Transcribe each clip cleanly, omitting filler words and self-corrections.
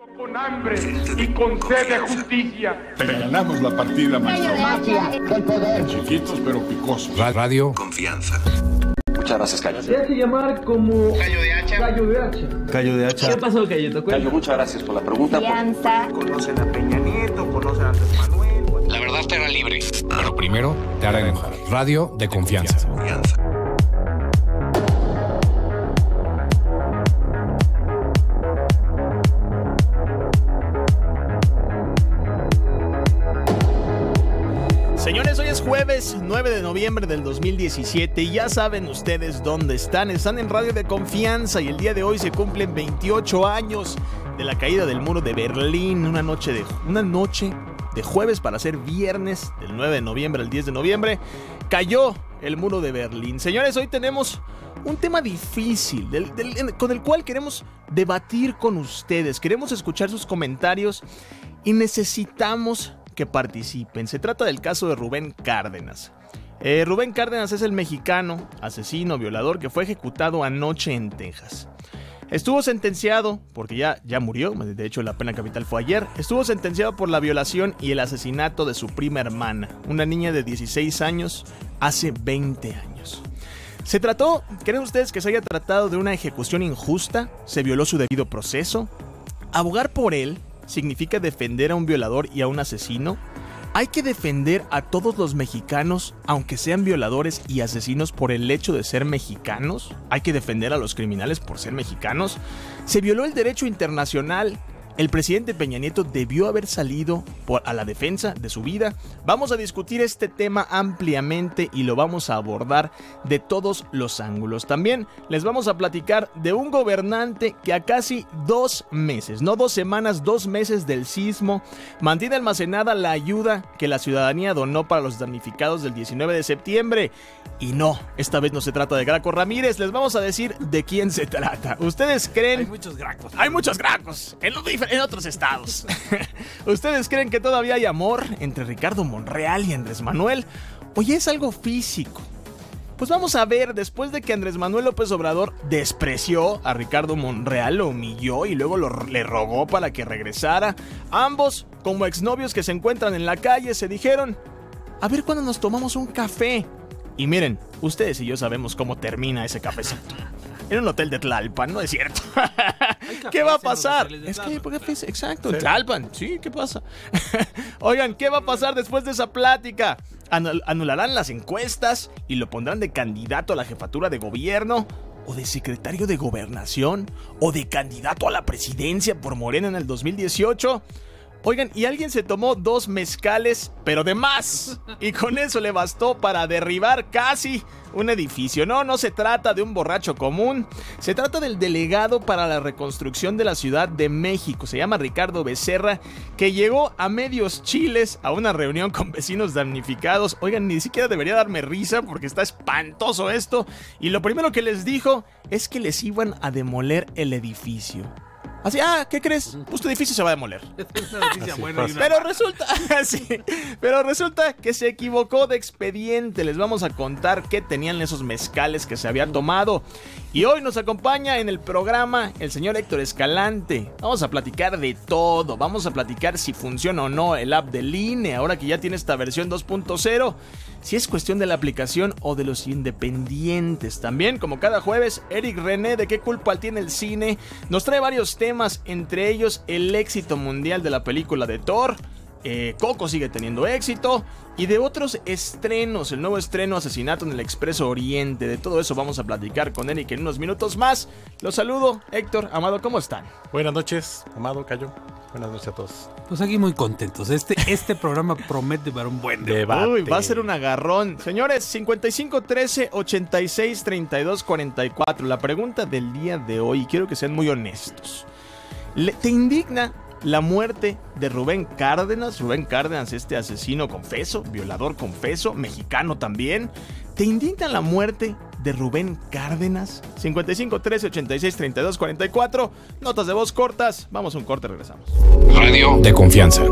Con hambre y con sed de justicia. Te ganamos la partida, maestro. Chiquitos pero picosos. Radio Confianza. Muchas gracias, Cayo. Se hace llamar como Gallo de hacha. Gallo de hacha. Gallo de hacha. ¿Qué pasó, Cayito? Cayo, muchas gracias por la pregunta. Confianza. Conocen a Peña Nieto, conocen a Andrés Manuel. La verdad te hará libre, pero primero te hará enojar. Radio de confianza. Confianza. Señores, hoy es jueves 9 de noviembre del 2017 y ya saben ustedes dónde están. Están en Radio de Confianza y el día de hoy se cumplen 28 años de la caída del muro de Berlín. Una noche de jueves para ser viernes del 9 de noviembre al 10 de noviembre. Cayó el muro de Berlín. Señores, hoy tenemos un tema difícil con el cual queremos debatir con ustedes. Queremos escuchar sus comentarios y necesitamos que participen. Se trata del caso de Rubén Cárdenas. Rubén Cárdenas es el mexicano, asesino, violador que fue ejecutado anoche en Texas. Estuvo sentenciado, porque ya murió, de hecho la pena capital fue ayer, estuvo sentenciado por la violación y el asesinato de su prima hermana, una niña de 16 años, hace 20 años. ¿Creen ustedes que se haya tratado de una ejecución injusta? ¿Se violó su debido proceso? ¿Abogar por él significa defender a un violador y a un asesino? ¿Hay que defender a todos los mexicanos, aunque sean violadores y asesinos, por el hecho de ser mexicanos? ¿Hay que defender a los criminales por ser mexicanos? ¿Se violó el derecho internacional? ¿El presidente Peña Nieto debió haber salido a la defensa de su vida? Vamos a discutir este tema ampliamente y lo vamos a abordar de todos los ángulos. También les vamos a platicar de un gobernante que a casi 2 meses, no 2 semanas, 2 meses del sismo, mantiene almacenada la ayuda que la ciudadanía donó para los damnificados del 19 de septiembre. Y no, esta vez no se trata de Graco Ramírez, les vamos a decir de quién se trata. ¿Ustedes creen? Hay muchos gracos. Hay muchos gracos en otros estados. ¿Ustedes creen que todavía hay amor entre Ricardo Monreal y Andrés Manuel? ¿O es algo físico? Pues vamos a ver, después de que Andrés Manuel López Obrador despreció a Ricardo Monreal, lo humilló y luego le rogó para que regresara, ambos, como exnovios que se encuentran en la calle, se dijeron: a ver cuándo nos tomamos un café. Y miren, ustedes y yo sabemos cómo termina ese cafecito. En un hotel de Tlalpan, ¿no es cierto? ¿Qué va a pasar? Es que, exacto, en Tlalpan, sí, ¿qué pasa? Oigan, ¿qué va a pasar después de esa plática? ¿Anularán las encuestas y lo pondrán de candidato a la jefatura de gobierno? ¿O de secretario de gobernación? ¿O de candidato a la presidencia por Morena en el 2018? Oigan, y alguien se tomó 2 mezcales, pero de más, y con eso le bastó para derribar casi un edificio. No se trata de un borracho común, se trata del delegado para la reconstrucción de la Ciudad de México, se llama Ricardo Becerra, que llegó a medios chiles a una reunión con vecinos damnificados. Oigan, ni siquiera debería darme risa porque está espantoso esto, y lo primero que les dijo es que les iban a demoler el edificio. Así, ¿qué crees? Pues tu edificio se va a demoler. Pero resulta que se equivocó de expediente. Les vamos a contar qué tenían esos mezcales que se habían tomado. Y hoy nos acompaña en el programa el señor Héctor Escalante. Vamos a platicar de todo. Vamos a platicar si funciona o no el app del INE, ahora que ya tiene esta versión 2.0. Si es cuestión de la aplicación o de los independientes. También, como cada jueves, Eric René, ¿de qué culpa tiene el cine? Nos trae varios temas, entre ellos el éxito mundial de la película de Thor. Coco sigue teniendo éxito. Y de otros estrenos, el nuevo estreno Asesinato en el Expreso Oriente. De todo eso vamos a platicar con Eric en unos minutos más. Los saludo, Héctor, Amado, ¿cómo están? Buenas noches, Amado, Cayo. Buenas noches a todos. Pues aquí muy contentos. Este programa promete para un buen debate. Uy, va a ser un agarrón. Señores, 5513-863244. La pregunta del día de hoy, quiero que sean muy honestos. ¿Te indigna la muerte de Rubén Cárdenas? Rubén Cárdenas, este asesino confeso, violador confeso, mexicano también. ¿Te indigna la muerte de Rubén Cárdenas? 5513-863244. Notas de voz cortas. Vamos a un corte, regresamos. Radio de confianza.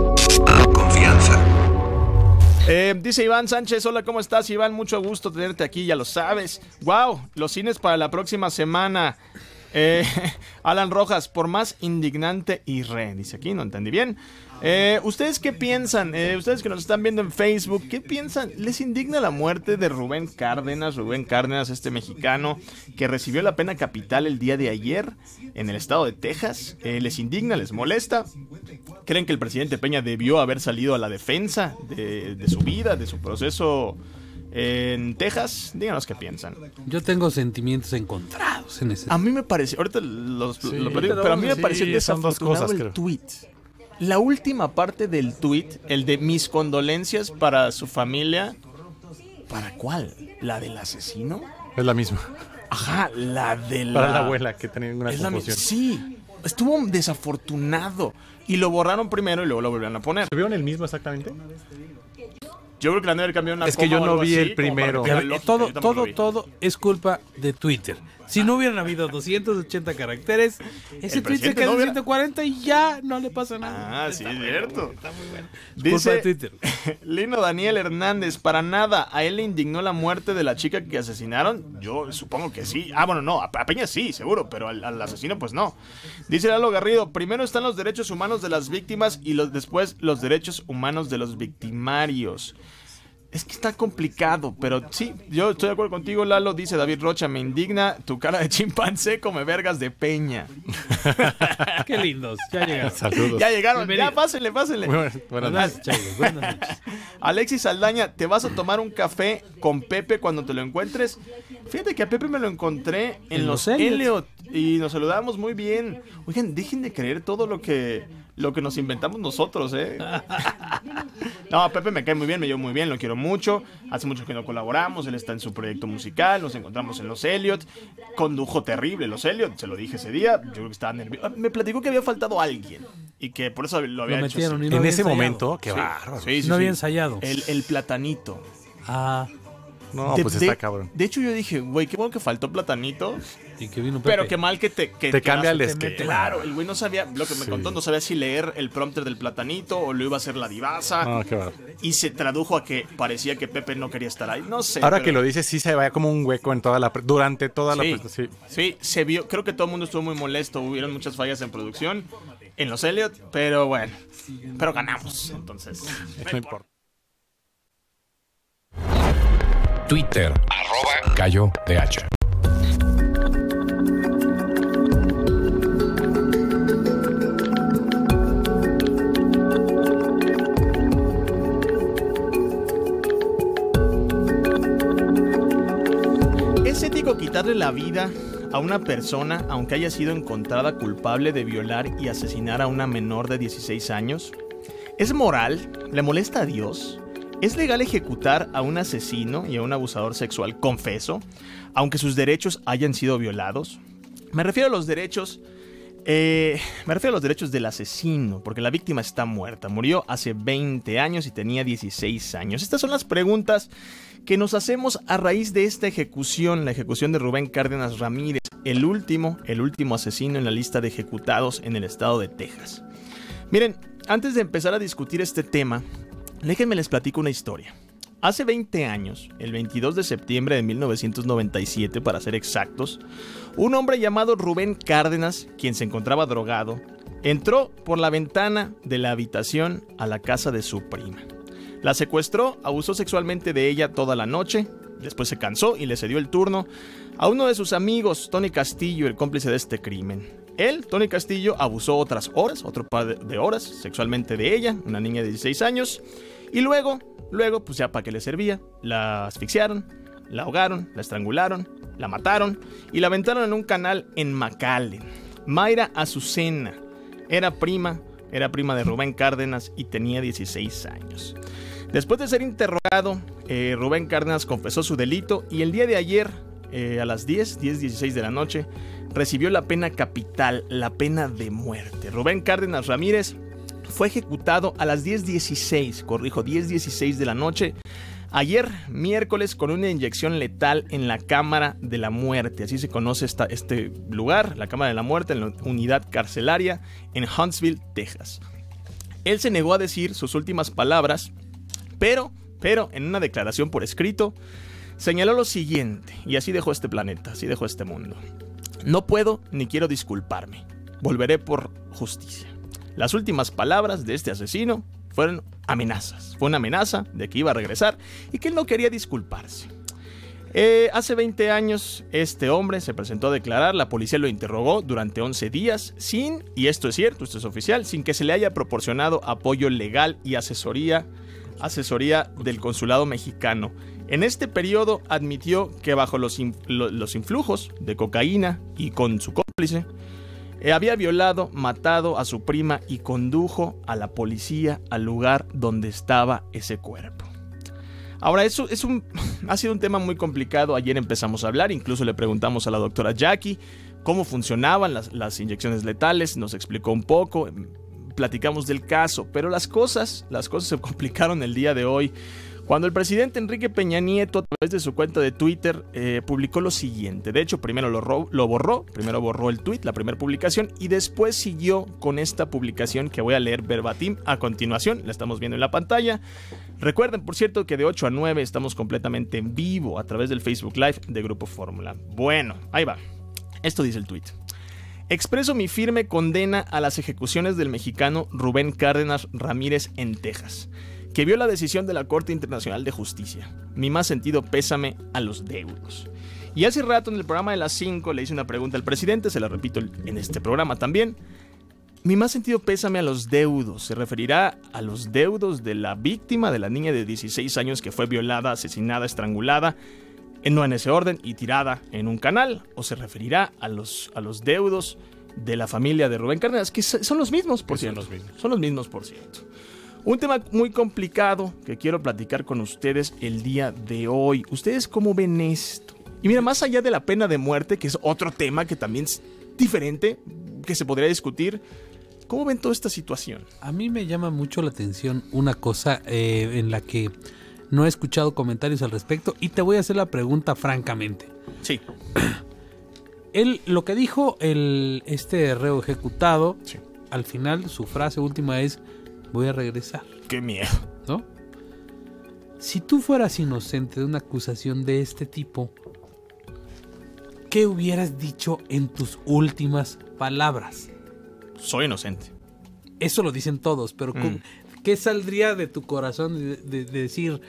Confianza. Dice Iván Sánchez: hola, ¿cómo estás, Iván? Mucho gusto tenerte aquí, ya lo sabes. Wow, los cines para la próxima semana. Alan Rojas, por más indignante y dice aquí, no entendí bien. ¿Ustedes qué piensan? Ustedes que nos están viendo en Facebook, ¿qué piensan? ¿Les indigna la muerte de Rubén Cárdenas? Rubén Cárdenas, este mexicano que recibió la pena capital el día de ayer en el estado de Texas. ¿Les indigna? ¿Les molesta? ¿Creen que el presidente Peña debió haber salido a la defensa de su vida, de su proceso en Texas? Díganos qué piensan. Yo tengo sentimientos encontrados en ese. A mí me parece, ahorita lo platico, pero a mí me pareció desafortunado el tweet. La última parte del tweet, el de mis condolencias para su familia. ¿Para cuál? ¿La del asesino? Es la misma. Ajá, la de la... Para la abuela que tenía una confusión. Sí, estuvo desafortunado. Y lo borraron primero y luego lo volvieron a poner. ¿Se vieron el mismo exactamente? Yo creo que la han de haber cambiado una Es que yo no vi el primero. Todo es culpa de Twitter. Si no hubieran habido 280 caracteres, ese tweet se quedó en 140 y ya no le pasa nada. Ah, sí, es cierto. Está muy bueno. Dice De Twitter. Lino Daniel Hernández, para nada, ¿a él le indignó la muerte de la chica que asesinaron? Yo supongo que sí. Ah, bueno, no, a Peña sí, seguro, pero al asesino pues no. Dice Lalo Garrido, primero están los derechos humanos de las víctimas y después los derechos humanos de los victimarios. Es que está complicado, pero sí, yo estoy de acuerdo contigo, Lalo. Dice David Rocha, me indigna tu cara de chimpancé come vergas de Peña. Qué lindos, ya llegaron. Saludos. Ya llegaron, Bienvenido. ya pásenle. Buenas noches. Chavos, buenas noches. Alexis Saldaña, ¿te vas a tomar un café con Pepe cuando te lo encuentres? Fíjate que a Pepe me lo encontré en los Elliot y nos saludamos muy bien. Oigan, dejen de creer todo lo que nos inventamos nosotros, ¿eh? No, Pepe me cae muy bien, me llevo muy bien, lo quiero mucho. Hace mucho que no colaboramos, él está en su proyecto musical, nos encontramos en los Elliot. Condujo terrible los Elliot, se lo dije ese día, yo creo que estaba nervioso. Me platicó que había faltado alguien y que por eso lo había hecho. Metieron, así. y no En había ese ensayado. momento, qué bárbaro. Sí, No había ensayado. El platanito. Ah, No, pues está cabrón. De hecho, yo dije, güey, qué bueno que faltó platanito. y que vino Pepe. Pero qué mal que te cambia el te esquema. mete. Claro, el güey no sabía, lo que me contó, no sabía si leer el prompter del platanito o lo iba a hacer la divasa. No, qué bárbaro. Y se tradujo a que parecía que Pepe no quería estar ahí. No sé. Ahora pero que lo dices, sí se vaya como un hueco en durante toda la Sí, presentación. sí, se vio. Creo que todo el mundo estuvo muy molesto. Hubieron muchas fallas en producción en los Elliot, pero bueno. Pero ganamos, entonces. No importa. Twitter, @GalloDH. ¿Es ético quitarle la vida a una persona aunque haya sido encontrada culpable de violar y asesinar a una menor de 16 años? ¿Es moral? ¿Le molesta a Dios? ¿Es legal ejecutar a un asesino y a un abusador sexual confeso, aunque sus derechos hayan sido violados? Me refiero a los derechos del asesino, porque la víctima está muerta. Murió hace 20 años y tenía 16 años. Estas son las preguntas que nos hacemos a raíz de esta ejecución, la ejecución de Rubén Cárdenas Ramírez, el último asesino en la lista de ejecutados en el estado de Texas. Miren, antes de empezar a discutir este tema, déjenme les platico una historia. Hace 20 años, el 22 de septiembre de 1997 para ser exactos, un hombre llamado Rubén Cárdenas, quien se encontraba drogado, entró por la ventana de la habitación a la casa de su prima. La secuestró, abusó sexualmente de ella toda la noche, después se cansó y le cedió el turno a uno de sus amigos, Tony Castillo, el cómplice de este crimen. Él, Tony Castillo, abusó otro par de horas sexualmente de ella, una niña de 16 años, y luego, pues ya para qué le servía, la asfixiaron, la ahogaron, la estrangularon, la mataron y la aventaron en un canal en McAllen. Mayra Azucena era prima de Rubén Cárdenas y tenía 16 años. Después de ser interrogado, Rubén Cárdenas confesó su delito y el día de ayer, a las 10:16 de la noche, recibió la pena capital, la pena de muerte. Rubén Cárdenas Ramírez fue ejecutado a las 10:16 de la noche, ayer miércoles, con una inyección letal en la Cámara de la Muerte. Así se conoce este lugar, la Cámara de la Muerte, en la unidad carcelaria en Huntsville, Texas. Él se negó a decir sus últimas palabras, pero en una declaración por escrito señaló lo siguiente, y así dejó este planeta, así dejó este mundo. No puedo ni quiero disculparme. Volveré por justicia. Las últimas palabras de este asesino fueron amenazas. Fue una amenaza de que iba a regresar y que él no quería disculparse. Hace 20 años este hombre se presentó a declarar. La policía lo interrogó durante 11 días sin, y esto es cierto, esto es oficial, sin que se le haya proporcionado apoyo legal y asesoría del consulado mexicano. En este periodo admitió que bajo los influjos de cocaína y con su cómplice había violado, matado a su prima y condujo a la policía al lugar donde estaba ese cuerpo. Ahora, eso ha sido un tema muy complicado. Ayer empezamos a hablar, incluso le preguntamos a la doctora Jackie cómo funcionaban las inyecciones letales, nos explicó un poco, platicamos del caso, pero las cosas se complicaron el día de hoy, cuando el presidente Enrique Peña Nieto, a través de su cuenta de Twitter, publicó lo siguiente. De hecho, primero lo borró, primero borró el tweet, la primera publicación, y después siguió con esta publicación que voy a leer verbatim a continuación, la estamos viendo en la pantalla. Recuerden, por cierto, que de 8 a 9 estamos completamente en vivo a través del Facebook Live de Grupo Fórmula. Bueno, ahí va. Esto dice el tweet. Expreso mi firme condena a las ejecuciones del mexicano Rubén Cárdenas Ramírez en Texas, que vio la decisión de la Corte Internacional de Justicia. Mi más sentido pésame a los deudos. Y hace rato en el programa de las 5 le hice una pregunta al presidente, se la repito en este programa también. Mi más sentido pésame a los deudos. ¿Se referirá a los deudos de la víctima, de la niña de 16 años que fue violada, asesinada, estrangulada, no en ese orden, y tirada en un canal? ¿O se referirá a los deudos de la familia de Rubén Cárdenas, que son los mismos, por cierto? Son los mismos, por cierto. Un tema muy complicado que quiero platicar con ustedes el día de hoy. ¿Ustedes cómo ven esto? Y mira, más allá de la pena de muerte, que es otro tema que también es diferente, que se podría discutir, ¿cómo ven toda esta situación? A mí me llama mucho la atención una cosa en la que no he escuchado comentarios al respecto, y te voy a hacer la pregunta francamente. Sí. Lo que dijo este reo ejecutado, sí, al final su frase última es: voy a regresar. ¡Qué miedo! ¿No? Si tú fueras inocente de una acusación de este tipo, ¿qué hubieras dicho en tus últimas palabras? Soy inocente. Eso lo dicen todos, pero ¿qué saldría de tu corazón de decir?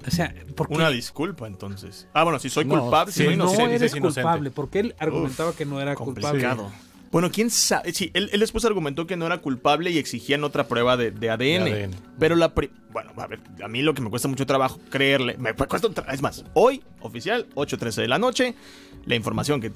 O sea, ¿por qué? Una disculpa, entonces. Bueno, si soy culpable, si soy inocente. No eres culpable, porque él argumentaba que no era complicado. culpable. Bueno, quién sabe. Sí, él después argumentó que no era culpable y exigían otra prueba de ADN. Pero bueno, a ver, a mí lo que me cuesta mucho trabajo creerle. Es más, hoy, oficial, 8:13 de la noche, la información que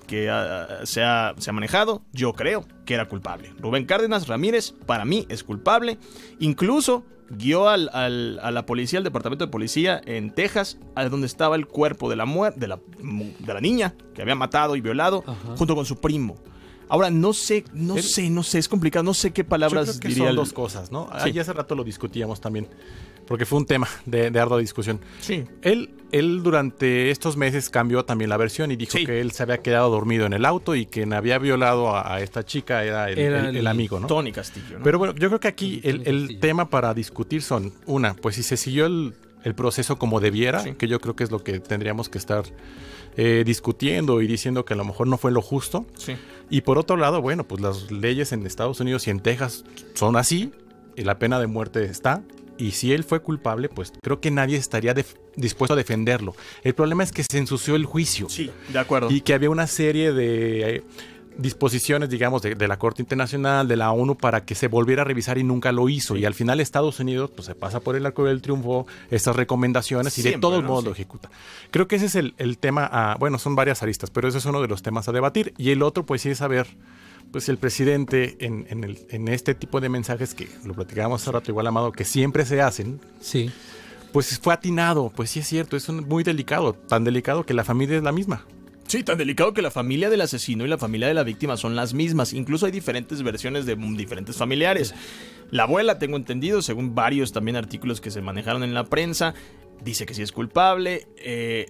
se ha manejado, yo creo que era culpable. Rubén Cárdenas Ramírez, para mí, es culpable. Incluso guió a la policía, al departamento de policía en Texas, a donde estaba el cuerpo de la la niña que había matado y violado, junto con su primo. Ahora, no sé, es complicado, no sé qué palabras yo creo que diría. Son dos cosas, ¿no? Sí. Ya hace rato lo discutíamos también, porque fue un tema de ardua discusión. Sí. Él durante estos meses cambió también la versión y dijo que él se había quedado dormido en el auto y quien había violado a esta chica era el amigo, ¿no? Tony Castillo, ¿no? Pero bueno, yo creo que aquí el tema para discutir son, pues si se siguió el proceso como debiera, que yo creo que es lo que tendríamos que estar discutiendo y diciendo que a lo mejor no fue lo justo. Sí. Y por otro lado, bueno, pues las leyes en Estados Unidos y en Texas son así, y la pena de muerte está, y si él fue culpable, pues creo que nadie estaría dispuesto a defenderlo. El problema es que se ensució el juicio. Sí, de acuerdo. Y que había una serie de disposiciones, digamos, de la Corte Internacional, de la ONU, para que se volviera a revisar y nunca lo hizo. Y al final Estados Unidos pues se pasa por el arco del triunfo estas recomendaciones y de todos modos lo ejecuta. Creo que ese es el tema, bueno, son varias aristas, pero ese es uno de los temas a debatir. Y el otro pues sí es saber, pues el presidente en este tipo de mensajes que lo platicábamos hace rato, igual Amado, que siempre se hacen. Sí. Pues fue atinado, pues sí es cierto, es muy delicado, tan delicado que la familia es la misma. Sí, tan delicado que la familia del asesino y la familia de la víctima son las mismas. Incluso hay diferentes versiones de diferentes familiares. La abuela, tengo entendido, según varios también artículos que se manejaron en la prensa, dice que sí es culpable.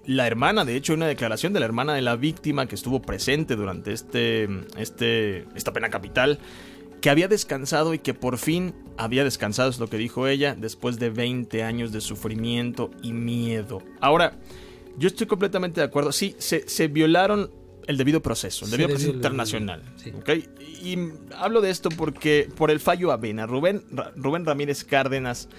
La hermana, de hecho, hay una declaración de la hermana de la víctima que estuvo presente durante esta pena capital, que había descansado y que por fin había descansado, es lo que dijo ella, después de 20 años de sufrimiento y miedo. Ahora, yo estoy completamente de acuerdo. Sí, se violaron el debido proceso, el debido proceso internacional. Sí. ¿Okay? Y hablo de esto porque por el fallo Avena, Rubén Ramírez Cárdenas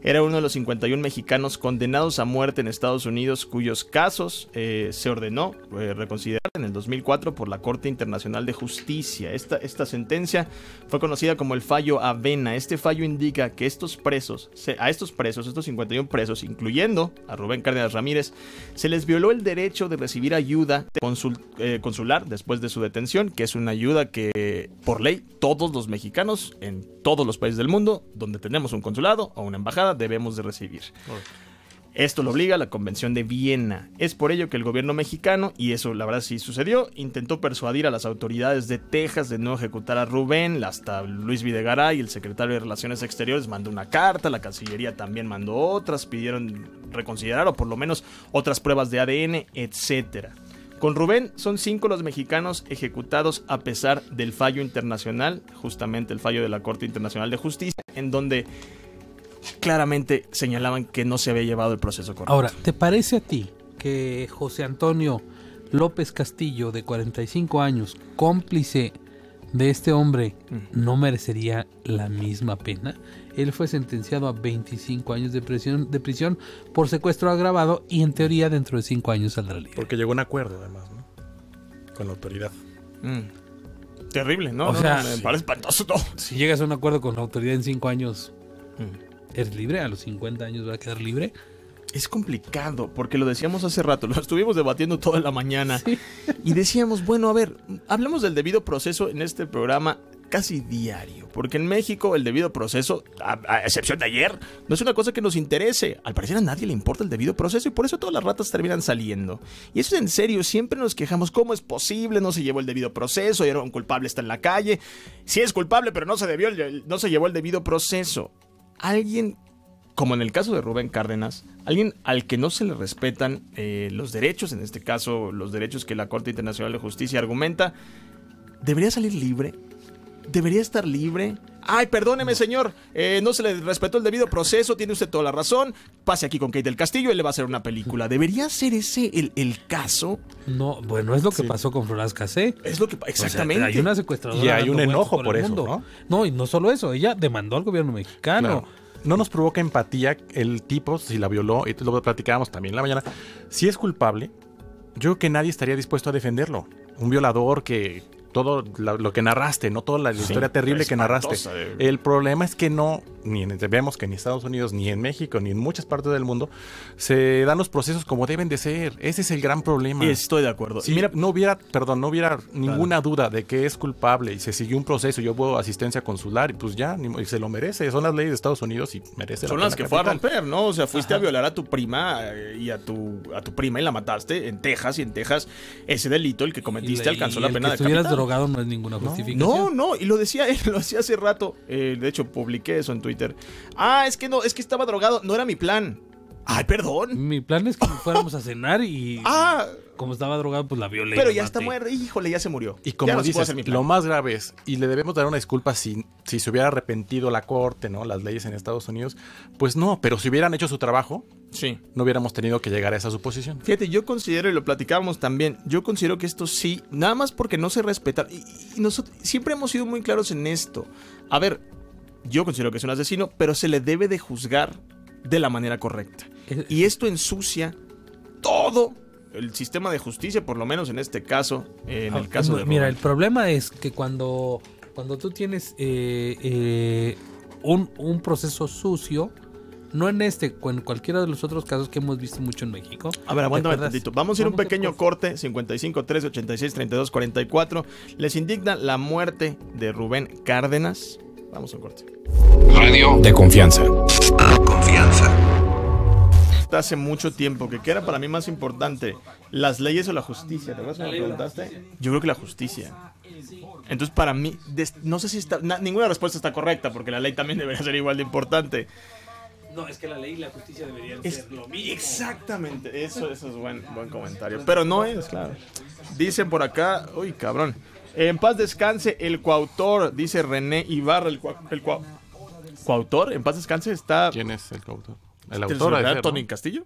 era uno de los 51 mexicanos condenados a muerte en Estados Unidos cuyos casos se ordenó reconsiderar en el 2004 por la Corte Internacional de Justicia. Esta sentencia fue conocida como el fallo Avena. Este fallo indica que estos 51 presos, incluyendo a Rubén Cárdenas Ramírez, se les violó el derecho de recibir ayuda consular después de su detención, que es una ayuda que por ley todos los mexicanos en todos los países del mundo donde tenemos un consulado o una embajada debemos de recibir. Esto lo obliga a la Convención de Viena. Es por ello que el gobierno mexicano, y eso la verdad sí sucedió, intentó persuadir a las autoridades de Texas de no ejecutar a Rubén. Hasta Luis Videgaray, el secretario de Relaciones Exteriores, mandó una carta, la Cancillería también mandó otras, pidieron reconsiderar o por lo menos otras pruebas de ADN, etcétera. Con Rubén son 5 los mexicanos ejecutados a pesar del fallo internacional, justamente el fallo de la Corte Internacional de Justicia, en donde claramente señalaban que no se había llevado el proceso correcto. Ahora, ¿te parece a ti que José Antonio López Castillo, de 45 años, cómplice de este hombre, no merecería la misma pena? Él fue sentenciado a 25 años de prisión por secuestro agravado y en teoría dentro de 5 años saldrá libre. Porque llegó a un acuerdo además, ¿no? Con la autoridad. Terrible, ¿no? O sea, me parece espantoso todo. Si llegas a un acuerdo con la autoridad en 5 años, ¿eres libre? ¿A los 50 años va a quedar libre? Es complicado, porque lo decíamos hace rato, lo estuvimos debatiendo toda la mañana. Sí. Y decíamos, bueno, a ver, hablamos del debido proceso en este programa casi diario, porque en México el debido proceso, a excepción de ayer, no es una cosa que nos interese. Al parecer a nadie le importa el debido proceso y por eso todas las ratas terminan saliendo. Y eso es en serio, siempre nos quejamos, ¿cómo es posible? No se llevó el debido proceso, y ahora un culpable está en la calle. Sí es culpable, pero no se llevó el debido proceso. Alguien, como en el caso de Rubén Cárdenas, alguien al que no se le respetan los derechos, en este caso los derechos que la Corte Internacional de Justicia argumenta, ¿debería salir libre? ¿Debería estar libre? Ay, perdóneme, señor, no se le respetó el debido proceso, tiene usted toda la razón, pase aquí con Kate del Castillo y le va a hacer una película. ¿Debería ser ese el caso? No, bueno, es lo que pasó con Florence Cassé. Es lo que exactamente. O sea, hay una secuestradora. Y hay un enojo por eso, ¿no? No, y no solo eso, ella demandó al gobierno mexicano. Claro. No nos provoca empatía el tipo, si la violó, y lo platicábamos también en la mañana. Si es culpable, yo creo que nadie estaría dispuesto a defenderlo. Un violador que todo lo que narraste, no toda la historia terrible que narraste. El problema es que vemos que ni en Estados Unidos, ni en México, ni en muchas partes del mundo se dan los procesos como deben de ser. Ese es el gran problema. Estoy de acuerdo. Si no hubiera ninguna duda de que es culpable y se siguió un proceso, yo hubo asistencia consular y pues ya, se lo merece. Son las leyes de Estados Unidos y merece. Son las que fue a romper, ¿no? O sea, fuiste a violar a tu prima y a tu prima y la mataste en Texas, y en Texas ese delito, el que cometiste, alcanzó la pena de capital. Drogado no es ninguna justificación. No, y lo decía él, lo hacía hace rato. De hecho, publiqué eso en Twitter. Es que estaba drogado, no era mi plan. Ay, perdón. Mi plan es que fuéramos a cenar y como estaba drogado, pues la violé. Pero ya está muerto, híjole, ya se murió. Y como dices, lo más grave es, y le debemos dar una disculpa si se hubiera arrepentido la corte, ¿no? Las leyes en Estados Unidos, pues no, pero si hubieran hecho su trabajo, no hubiéramos tenido que llegar a esa suposición. Fíjate, yo considero, y lo platicábamos también, yo considero que esto sí, nada más porque no se respeta, y nosotros siempre hemos sido muy claros en esto. A ver, yo considero que es un asesino, pero se le debe de juzgar de la manera correcta. Y esto ensucia todo el sistema de justicia, por lo menos en este caso, en el caso de Rubén. Mira, el problema es que cuando tú tienes un proceso sucio, no en en cualquiera de los otros casos que hemos visto mucho en México. A ver, aguántame tantito. Vamos a ir un pequeño corte. 55 13 86 32 44. Les indigna la muerte de Rubén Cárdenas. Vamos a un corte. Radio de confianza. Confianza. Hace mucho tiempo que ¿qué era para mí más importante? ¿Las leyes o la justicia? ¿Te acuerdas cuando me preguntaste? Yo creo que la justicia. Entonces para mí, no sé si ninguna respuesta está correcta, porque la ley también debería ser igual de importante. No, es que la ley y la justicia deberían ser lo mismo. Exactamente, eso es buen comentario. Pero no es, claro. Dicen por acá, uy, cabrón. En paz descanse el coautor, dice René Ibarra, el coautor. En paz descanse está. ¿Quién es el coautor? El autor de Tony Castillo.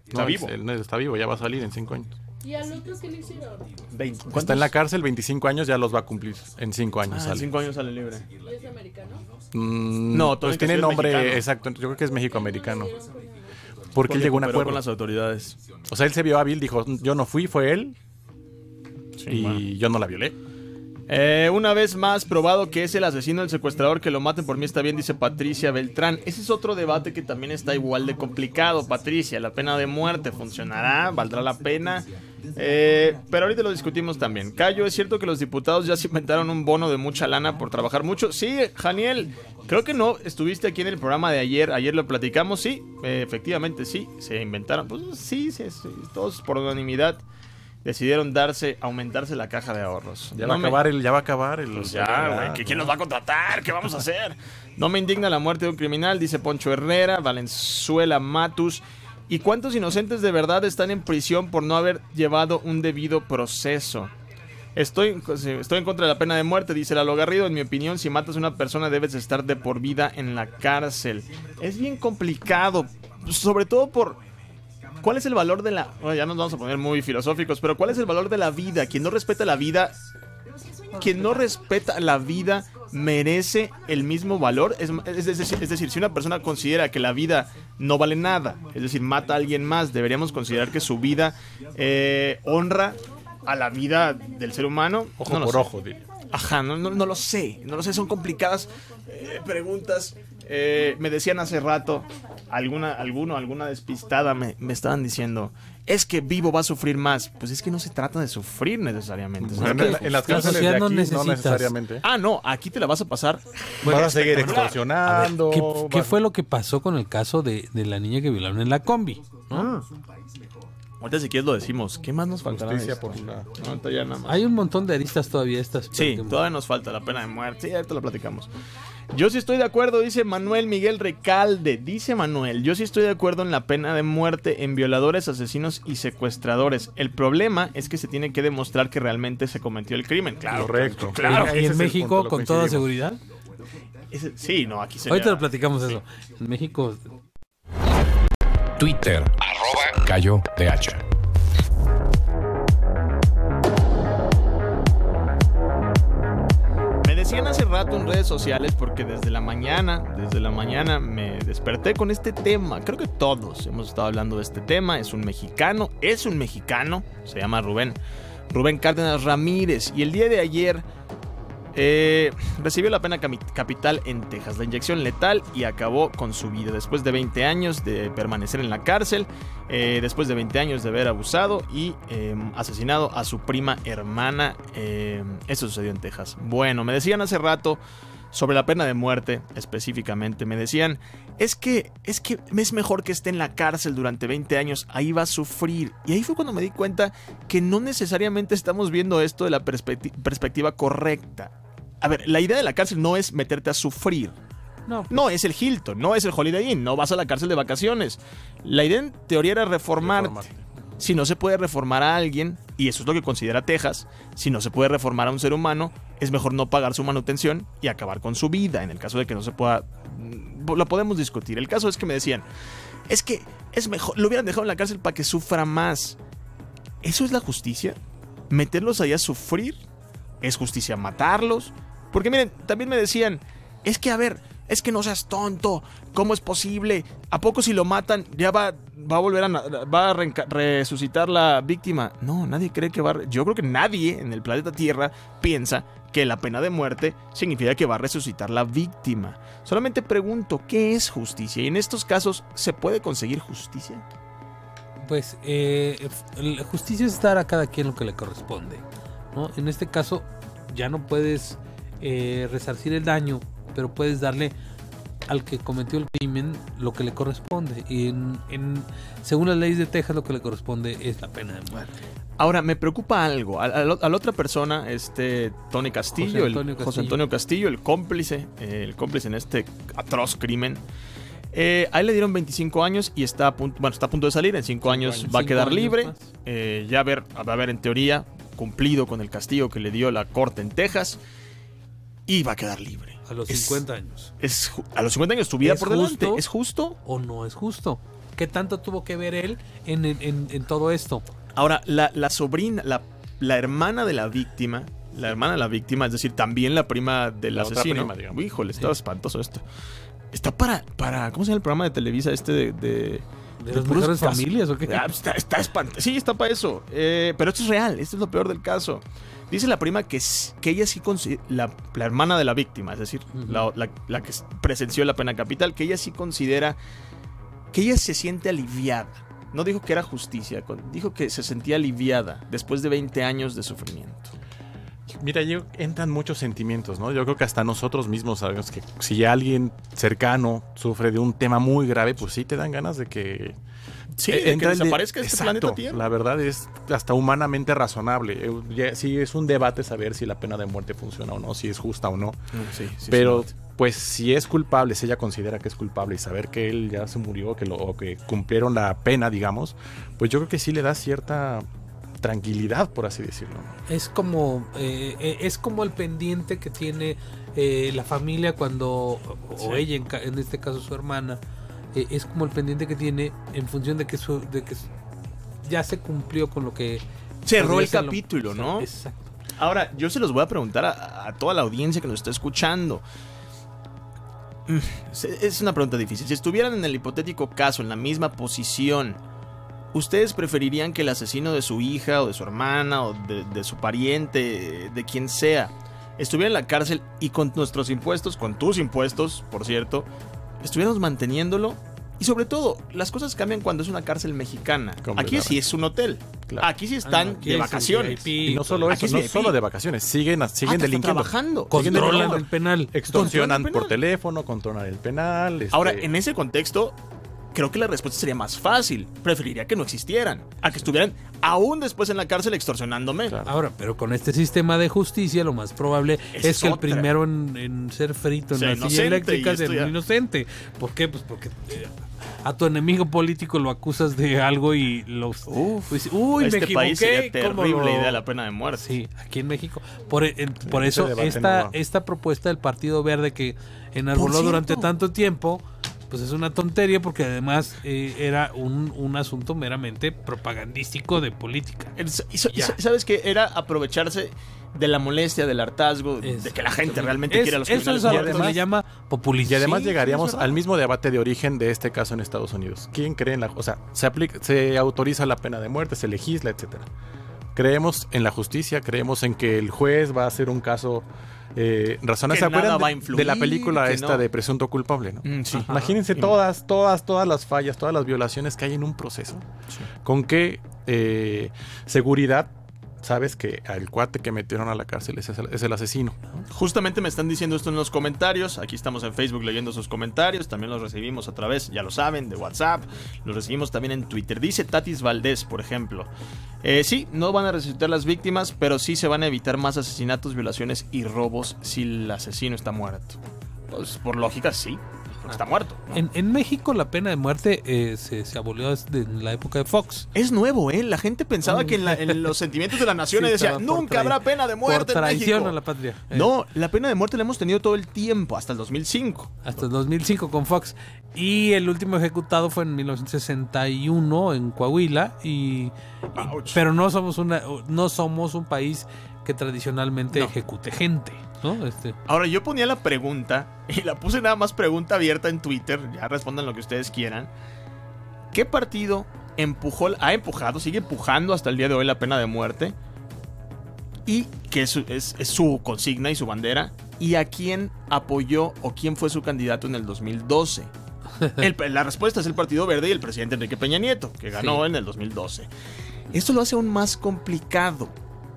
Está vivo. Él está vivo, ya va a salir en 5 años. ¿Y al otro qué le hicieron? 20. Está en la cárcel 25 años, ya los va a cumplir. En 5 años En sale. 5 años sale libre. ¿Y es americano? No, pues Tony tiene Castillo es nombre mexicano. exacto. Yo creo que es México-americano. Porque él llegó a un cooperó acuerdo con las autoridades. O sea, él se vio hábil, dijo, yo no fui, fue él. Sí, y bueno. yo no la violé. Una vez más probado que es el asesino, el secuestrador, que lo maten por mí está bien, dice Patricia Beltrán. Ese es otro debate que también está igual de complicado, Patricia. La pena de muerte funcionará, valdrá la pena. Pero ahorita lo discutimos también. Cayo, ¿es cierto que los diputados ya se inventaron un bono de mucha lana por trabajar mucho? Sí, Janiel, creo que no estuviste aquí en el programa de ayer lo platicamos, sí, efectivamente sí, se inventaron, pues sí, todos por unanimidad decidieron aumentarse la caja de ahorros. Ya va a acabar el... Pues ya, güey, ¿quién nos va a contratar? ¿Qué vamos a hacer? No me indigna la muerte de un criminal, dice Poncho Herrera, Valenzuela Matus. ¿Y cuántos inocentes de verdad están en prisión por no haber llevado un debido proceso? Estoy en contra de la pena de muerte, dice Lalo Garrido. En mi opinión, si matas a una persona debes estar de por vida en la cárcel. Es bien complicado, sobre todo por... ¿Cuál es el valor de la... Bueno, ya nos vamos a poner muy filosóficos, pero ¿cuál es el valor de la vida? Quien no respeta la vida... Quien no respeta la vida merece el mismo valor. Es decir, si una persona considera que la vida no vale nada, es decir, mata a alguien más, deberíamos considerar que su vida honra a la vida del ser humano. Ojo por ojo, diría. Ajá, no lo sé, son complicadas preguntas. Me decían hace rato, alguna despistada me estaban diciendo, es que Vivo va a sufrir más. Pues es que no se trata de sufrir necesariamente. Bueno, en las cárceles de aquí no necesariamente. Ah, no, aquí te la vas a pasar. Vas a seguir extorsionando. ¿Qué fue lo que pasó con el caso de la niña que violaron en la combi? ¿No? Ahorita si quieres lo decimos. ¿Qué más nos faltará? Justicia por la... No, ya nada más. Hay un montón de aristas todavía estas. Sí, todavía nos falta la pena de muerte. Sí, ahorita lo platicamos. Yo sí estoy de acuerdo, dice Manuel Miguel Recalde. Dice Manuel, yo sí estoy de acuerdo en la pena de muerte en violadores, asesinos y secuestradores. El problema es que se tiene que demostrar que realmente se cometió el crimen. Claro, correcto. Claro. ¿Y en México con toda seguridad? Sí, no, aquí se... Ahorita lo platicamos eso. En México... Twitter, @Cayo TH. Me decían hace rato en redes sociales, porque desde la mañana me desperté con este tema. Creo que todos hemos estado hablando de este tema. Es un mexicano, se llama Rubén Cárdenas Ramírez. Y el día de ayer recibió la pena capital en Texas, la inyección letal, y acabó con su vida después de 20 años de permanecer en la cárcel, después de 20 años de haber abusado y asesinado a su prima hermana. Eso sucedió en Texas. Bueno, me decían hace rato sobre la pena de muerte específicamente. Me decían, es que es mejor que esté en la cárcel durante 20 años, ahí va a sufrir. Y ahí fue cuando me di cuenta que no necesariamente estamos viendo esto de la perspectiva correcta. A ver, la idea de la cárcel no es meterte a sufrir. No es el Hilton, no es el Holiday Inn, no vas a la cárcel de vacaciones. La idea en teoría era reformarte. Si no se puede reformar a alguien, y eso es lo que considera Texas, si no se puede reformar a un ser humano, es mejor no pagar su manutención y acabar con su vida. En el caso de que no se pueda, lo podemos discutir. El caso es que me decían, es que es mejor, lo hubieran dejado en la cárcel para que sufra más. ¿Eso es la justicia? ¿Meterlos ahí a sufrir? ¿Es justicia matarlos? Porque miren, también me decían, es que a ver, es que no seas tonto, ¿cómo es posible? ¿A poco si lo matan ya va a volver a resucitar la víctima? No, nadie cree que yo creo que nadie en el planeta Tierra piensa que la pena de muerte significa que va a resucitar la víctima. Solamente pregunto, ¿qué es justicia? Y en estos casos, ¿se puede conseguir justicia? Pues la justicia es dar a cada quien lo que le corresponde, ¿no? En este caso ya no puedes resarcir el daño, pero puedes darle al que cometió el crimen lo que le corresponde. Y según las leyes de Texas, lo que le corresponde es la pena de muerte. Ahora, me preocupa algo. A la otra persona, Tony Castillo, José Antonio Castillo, el cómplice en este atroz crimen. A él le dieron 25 años y está a punto de salir. En 5 años va a quedar libre. Va a haber en teoría cumplido con el castigo que le dio la corte en Texas. Y va a quedar libre. A los 50 años. A los 50 años tu vida por delante. ¿Es justo? ¿O no es justo? ¿Qué tanto tuvo que ver él en todo esto? Ahora, la sobrina, la hermana de la víctima, es decir, también la prima del asesino. Híjole, estaba espantoso esto. Está para ¿cómo se llama el programa de Televisa ¿De las mejores familias o qué? Está espantoso. Sí, está para eso. Pero esto es real, esto es lo peor del caso. Dice la prima que ella sí la hermana de la víctima, es decir, la que presenció la pena capital, que ella sí considera que ella se siente aliviada. No dijo que era justicia, dijo que se sentía aliviada después de 20 años de sufrimiento. Mira, entran muchos sentimientos, ¿no? Yo creo que hasta nosotros mismos sabemos que si alguien cercano sufre de un tema muy grave, pues sí te dan ganas de que... Sí, que desaparezca este planeta Tierra. La verdad es hasta humanamente razonable. Sí, es un debate saber si la pena de muerte funciona o no, si es justa o no. Sí, pero pues si es culpable, si ella considera que es culpable y saber que él ya se murió o que cumplieron la pena, digamos, pues yo creo que sí le da cierta tranquilidad, por así decirlo. Es como el pendiente que tiene la familia cuando, o ella en este caso su hermana, es como el pendiente que tiene en función de que ya se cumplió con lo que cerró el capítulo, ¿no? Exacto. Ahora, yo se los voy a preguntar a toda la audiencia que nos está escuchando. Es una pregunta difícil. Si estuvieran en el hipotético caso, en la misma posición, ¿ustedes preferirían que el asesino de su hija o de su hermana o de su pariente, de quien sea, estuviera en la cárcel y con nuestros impuestos, con tus impuestos, por cierto, estuviéramos manteniéndolo? Y sobre todo, las cosas cambian cuando es una cárcel mexicana. Aquí sí es un hotel. Claro. Aquí sí están de vacaciones. Y no solo eso, no solo de vacaciones. Siguen delinquiendo. Trabajando. Controlan el penal. Extorsionan por teléfono, controlan el penal. Ahora, en ese contexto, creo que la respuesta sería más fácil. Preferiría que no existieran, a que estuvieran aún después en la cárcel extorsionándome. Claro. Ahora, pero con este sistema de justicia, lo más probable es que el primero en ser frito en la silla eléctrica sea un inocente. ¿Por qué? Pues porque a tu enemigo político lo acusas de algo y los... Pues, me equivoqué. País sería terrible idea la pena de muerte. Sí, aquí en México. Por eso esta propuesta del Partido Verde que enarboló durante tanto tiempo, pues es una tontería, porque además era un asunto meramente propagandístico de política. ¿Sabes qué? Era aprovecharse de la molestia, del hartazgo, de que la gente realmente quiere a los criminales. Eso es algo que se llama populismo. Y además llegaríamos al mismo debate de origen de este caso en Estados Unidos. ¿Quién cree en la... O sea, se autoriza la pena de muerte, se legisla, etcétera. Creemos en la justicia, creemos en que el juez va a hacer un caso... razonable. ¿Se acuerdan de la película de Presunto Culpable, ¿no? Sí. Imagínense todas las fallas, todas las violaciones que hay en un proceso. Sí. ¿Con qué seguridad sabes que al cuate que metieron a la cárcel es el asesino? Justamente me están diciendo esto en los comentarios. Aquí estamos en Facebook leyendo sus comentarios. También los recibimos a través, ya lo saben, de WhatsApp. Los recibimos también en Twitter. Dice Tatis Valdés, por ejemplo: sí, no van a resucitar las víctimas, pero sí se van a evitar más asesinatos, violaciones y robos si el asesino está muerto. Pues por lógica sí, porque está muerto, ¿no? En México la pena de muerte se abolió desde la época de Fox. Es nuevo, ¿eh? La gente pensaba que en los sentimientos de la nación decía, nunca habrá pena de muerte por traición en México. A la patria. No, la pena de muerte la hemos tenido todo el tiempo, hasta el 2005. Hasta el 2005 con Fox. Y el último ejecutado fue en 1961 en Coahuila. Pero no somos un país que tradicionalmente ejecute gente, ¿no? Ahora, yo ponía la pregunta, y la puse nada más pregunta abierta en Twitter, ya respondan lo que ustedes quieran. ¿Qué partido ha empujado, sigue empujando hasta el día de hoy la pena de muerte? Y que es su consigna y su bandera. ¿Y a quién apoyó o quién fue su candidato en el 2012? La respuesta es el Partido Verde y el presidente Enrique Peña Nieto, que ganó en el 2012. Esto lo hace aún más complicado,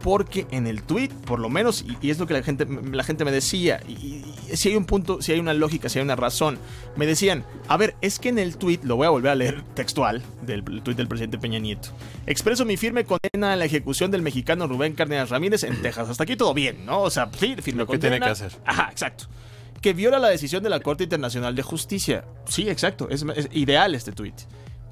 porque en el tweet, por lo menos, y es lo que la gente me decía, y si hay un punto, si hay una lógica, si hay una razón, me decían, a ver, es que en el tweet, lo voy a volver a leer textual, del tweet del presidente Peña Nieto: expreso mi firme condena a la ejecución del mexicano Rubén Cárdenas Ramírez en Texas. Hasta aquí todo bien, ¿no? O sea, sí, firme lo que condena. Tiene que hacer. Ajá, exacto. Que viola la decisión de la Corte Internacional de Justicia. Sí, exacto, es ideal este tweet.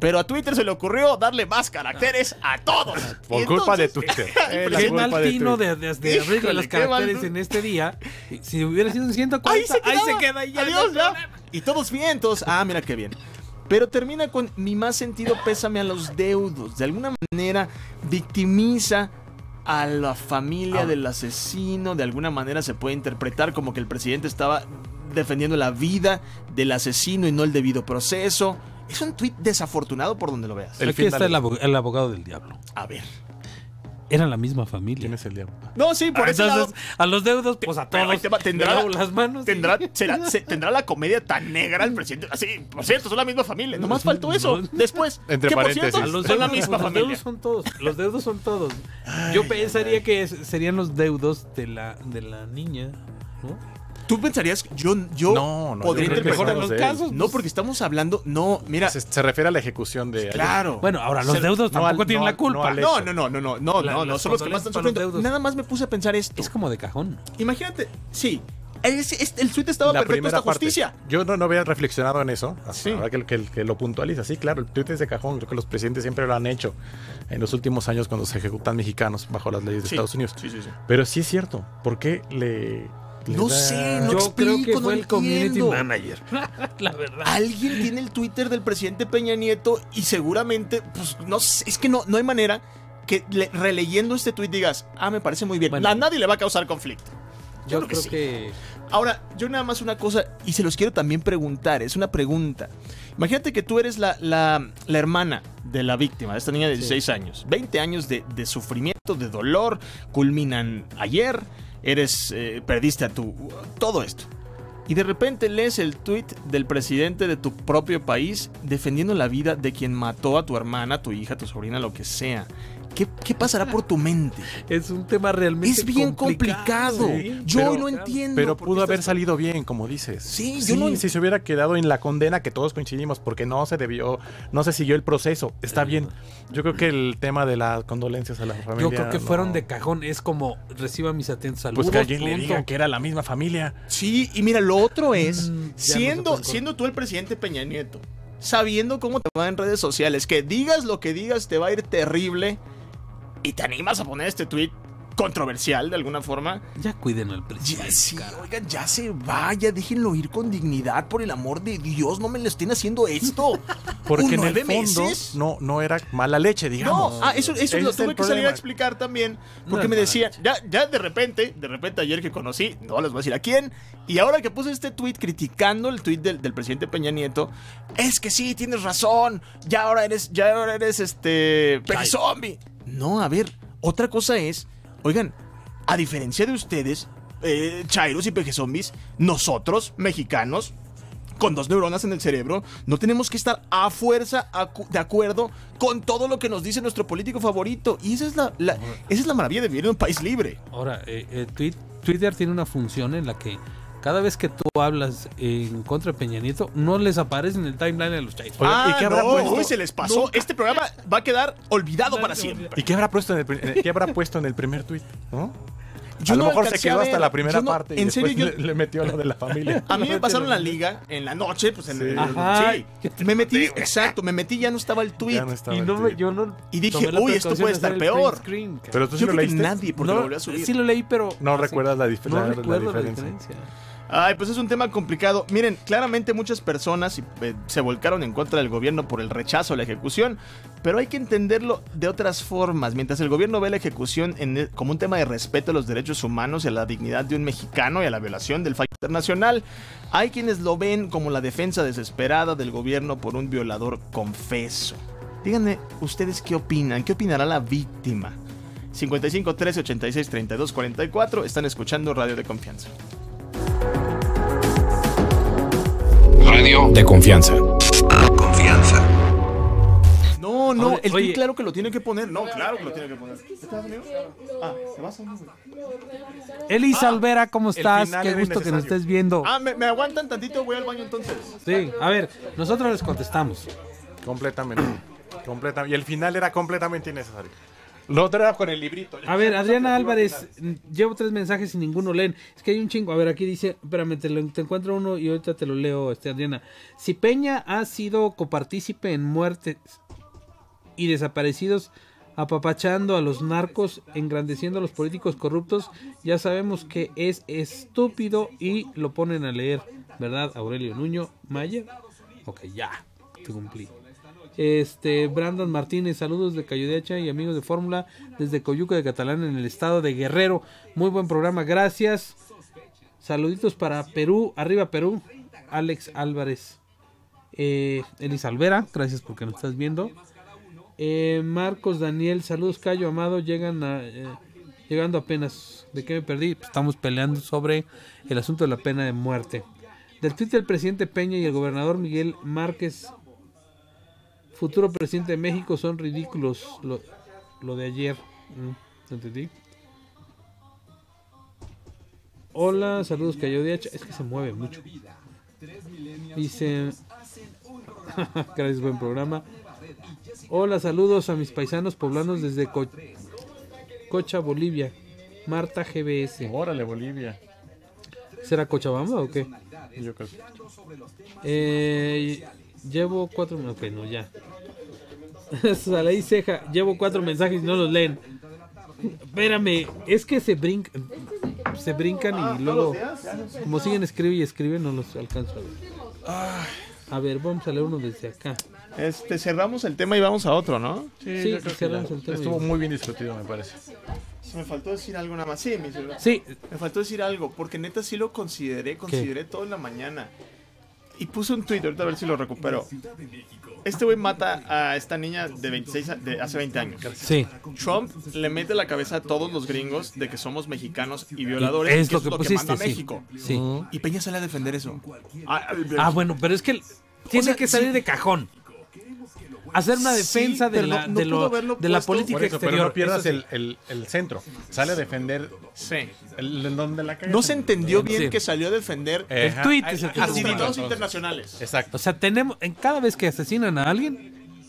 Pero a Twitter se le ocurrió darle más caracteres a todos. Por culpa de Twitter. Qué mal tino de abrirle los caracteres en este día. Si hubiera sido 140, ahí se queda y ya. Adiós, ya. Y todos vientos. Ah, mira qué bien. Pero termina con mi más sentido pésame a los deudos. De alguna manera victimiza a la familia del asesino. De alguna manera se puede interpretar como que el presidente estaba defendiendo la vida del asesino y no el debido proceso. Es un tuit desafortunado por donde lo veas. Aquí está el abogado del diablo. A ver. Eran la misma familia. ¿Quién es el diablo? No, sí, por eso. Entonces, a los deudos, pues a todos. Tendrá las manos. Tendrá la comedia tan negra el presidente. Así, por cierto, son la misma familia. Nomás faltó eso. Después, entre que por paréntesis. cierto, son la misma familia. Los deudos son todos. Yo pensaría que serían los deudos de la niña, ¿no? Tú pensarías, yo no, podría interpretar en los casos. No, porque estamos hablando, no, mira. Se refiere a la ejecución de... Claro. Bueno, ahora los deudos tampoco tienen la culpa. No, son los que más están sufriendo. Nada más me puse a pensar esto. Es como de cajón. Imagínate, sí, el tuit estaba perfecto esta justicia. Yo no había reflexionado en eso, Sí. ahora que lo puntualiza. Sí, claro, el tuit es de cajón. Creo que los presidentes siempre lo han hecho en los últimos años cuando se ejecutan mexicanos bajo las leyes de Estados Unidos. Sí. Pero sí es cierto. ¿Por qué No sé, no Yo explico, creo que fue el community entiendo. manager. La verdad. Alguien tiene el Twitter del presidente Peña Nieto y seguramente, pues no sé, es que no hay manera que releyendo este tweet digas, me parece muy bien. Bueno. A nadie le va a causar conflicto. Yo creo sí. que... Ahora, yo nada más una cosa, y se los quiero también preguntar, es una pregunta. Imagínate que tú eres la hermana de la víctima, de esta niña de 16 años. 20 años de sufrimiento, de dolor, culminan ayer, perdiste a todo esto. Y de repente lees el tuit del presidente de tu propio país defendiendo la vida de quien mató a tu hermana, tu hija, tu sobrina, lo que sea. ¿Qué pasará por tu mente? Es un tema realmente Es bien complicado. Sí, Yo hoy no entiendo. Pero pudo haber salido bien, como dices. Sí, si se hubiera quedado en la condena, que todos coincidimos, porque no se siguió el proceso. Está bien. Yo creo que el tema de las condolencias a la familia... Yo creo que fueron de cajón. Es como, reciba mis atentos saludos. Pues que alguien le diga que era la misma familia. Sí, y mira, lo otro es, no siendo tú el presidente Peña Nieto, sabiendo cómo te va en redes sociales, que digas lo que digas te va a ir terrible, y te animas a poner este tweet controversial de alguna forma. Ya cuiden al presidente. Oigan, ya se vaya, déjenlo ir con dignidad, por el amor de Dios, no me le estén haciendo esto. Porque en el 9 fondo meses. no era mala leche, digamos. No, eso Ese lo es tuve el que salir problema. a explicar también, porque No me es decían, ya de repente ayer que conocí, no les voy a decir a quién, y ahora que puse este tweet criticando el tweet del presidente Peña Nieto, es que sí, tienes razón, ya ahora eres peje zombie. No, a ver, otra cosa es, oigan, a diferencia de ustedes, chairos y peje zombies, nosotros, mexicanos, con 2 neuronas en el cerebro, no tenemos que estar a fuerza de acuerdo con todo lo que nos dice nuestro político favorito. Y esa es la maravilla de vivir en un país libre. Ahora, Twitter tiene una función en la que cada vez que tú hablas en contra de Peña Nieto, no les aparece en el timeline de los chairos. ¿y qué habrá puesto? Uy, se les pasó. Nunca. Este programa va a quedar olvidado para siempre. ¿Y qué habrá puesto en el primer tuit? ¿No? Yo a lo no mejor se alcancé a quedó ver. hasta la primera Yo no- parte y en después serio, le metió lo de la familia. A mí me pasaron la liga en la noche, pues en el... Ajá. Sí, me metí, ya no estaba el tweet. Ya no estaba Y el no tuit. yo no Y dije, tomé la uy, esto precaución puede de estar hacer el peor. print screen, cara. Pero tú sí Yo lo creo que leíste. nadie, porque No, lo volvió a subir. sí lo leí, pero No así, recuerdas la no diferencia. recuerdo la diferencia. Ay, pues es un tema complicado. Miren, claramente muchas personas se volcaron en contra del gobierno por el rechazo a la ejecución, pero hay que entenderlo de otras formas. Mientras el gobierno ve la ejecución como un tema de respeto a los derechos humanos y a la dignidad de un mexicano y a la violación del fallo internacional, hay quienes lo ven como la defensa desesperada del gobierno por un violador confeso. Díganme, ¿ustedes qué opinan? ¿Qué opinará la víctima? 55 13 86 32 44. Están escuchando Radio de Confianza. Radio de confianza. Confianza. No, Oye, el oye. tweet claro que lo tiene que poner. No, claro que lo tiene que poner. ¿Estás amigo? ¿te vas amigo? Elisa Olvera, ¿cómo estás? final Qué era gusto que nos innecesario. estés viendo. ¿Me aguantan tantito? Voy al baño entonces. Sí, a ver, nosotros les contestamos. Completamente. Y el final era completamente innecesario. Lo otro era con el librito. A ver, Adriana Álvarez, llevo 3 mensajes y ninguno leen. Es que hay un chingo. A ver, aquí dice, espérame, te encuentro uno y ahorita te lo leo, Adriana. Si Peña ha sido copartícipe en muertes y desaparecidos, apapachando a los narcos, engrandeciendo a los políticos corruptos, ya sabemos que es estúpido y lo ponen a leer, ¿verdad? Aurelio Nuño Maya. Ok, ya. te cumplí. Brandon Martínez, saludos de Cayo de Hacha y amigos de Fórmula desde Coyuca de Catalán en el estado de Guerrero. Muy buen programa, gracias. Saluditos para Perú, arriba Perú. Alex Álvarez, Elis Alvera, gracias porque nos estás viendo. Marcos Daniel, saludos Cayo Amado, llegando apenas. ¿De qué me perdí? Pues estamos peleando sobre el asunto de la pena de muerte. Del tweet del presidente Peña y el gobernador Miguel Márquez, futuro presidente de México, son ridículos. Lo de ayer. ¿Entendí? Hola, saludos Cayo de Hacha. Es que se mueve mucho. Dice... Gracias, buen programa. Hola, saludos a mis paisanos poblanos desde Cocha, Bolivia. Marta GBS. Órale, Bolivia. ¿Será Cochabamba o qué? Yo creo. Llevo 4... Ok, no, ya. Salaí Ceja. Llevo 4 mensajes y no los leen. Espérame, es que se brincan y luego, como siguen escribe y escriben, no los alcanzo a ver. A ver, vamos a leer uno desde acá. Cerramos el tema y vamos a otro, ¿no? Sí, cerramos el tema. Estuvo muy bien discutido, me parece. Me faltó decir algo nada más. Sí, mi celular. Sí. Me faltó decir algo, porque neta sí lo consideré todo en la mañana. Y puse un tweet, ahorita a ver si lo recupero. Este güey mata a esta niña de 26 de hace 20 años. Sí. Trump le mete la cabeza a todos los gringos de que somos mexicanos y violadores. Es que lo que pusiste, manda México. Sí. Y Peña sale a defender eso. Bueno, pero es que tiene que salir de cajón. Hacer una defensa de la política exterior. Pero no pierdas el centro. Sale a defender donde la caga. No se entendió bien que salió a defender el tweet es el que asesinatos internacionales. Exacto. O sea, cada vez que asesinan a alguien,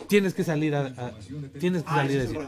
tienes que salir a decir.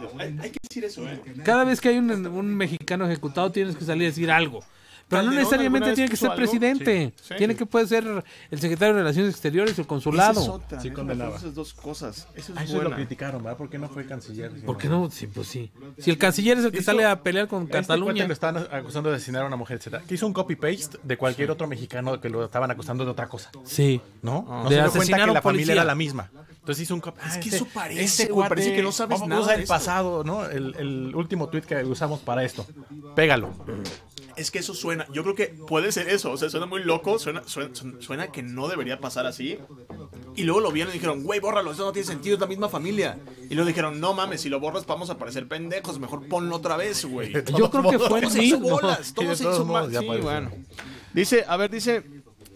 Hay que decir eso, Cada vez que hay un mexicano ejecutado, tienes que salir a decir algo. Pero no necesariamente tiene que ser presidente. Sí. Puede ser el secretario de Relaciones Exteriores o el consulado. Esa es otra. Sí, condenaba. Esas dos cosas. Eso es eso buena. lo criticaron, ¿verdad? ¿Por qué no fue canciller? ¿Por qué no? Sí, pues sí. Si el canciller es el que sale a pelear con Cataluña. Lo estaban acusando de asesinar a una mujer, etc. Que hizo un copy-paste de cualquier otro mexicano que lo estaban acusando de otra cosa. Sí. ¿No? No de se dio asesinar cuenta a que un la familia policía. era la misma. Entonces hizo un copy. Es que eso parece, cuate, parece que no sabes vamos nada a usar de el esto. pasado, ¿no? El último tweet que usamos para esto. Pégalo. Es que eso suena, yo creo que puede ser eso, o sea, suena muy loco, suena que no debería pasar así. Y luego lo vieron y dijeron, güey, bórralo, eso no tiene sentido, es la misma familia. Y luego dijeron, no mames, si lo borras vamos a parecer pendejos, mejor ponlo otra vez, güey. Yo creo que fue todo se hizo bolas, todo se hizo mal. Sí, bueno. Dice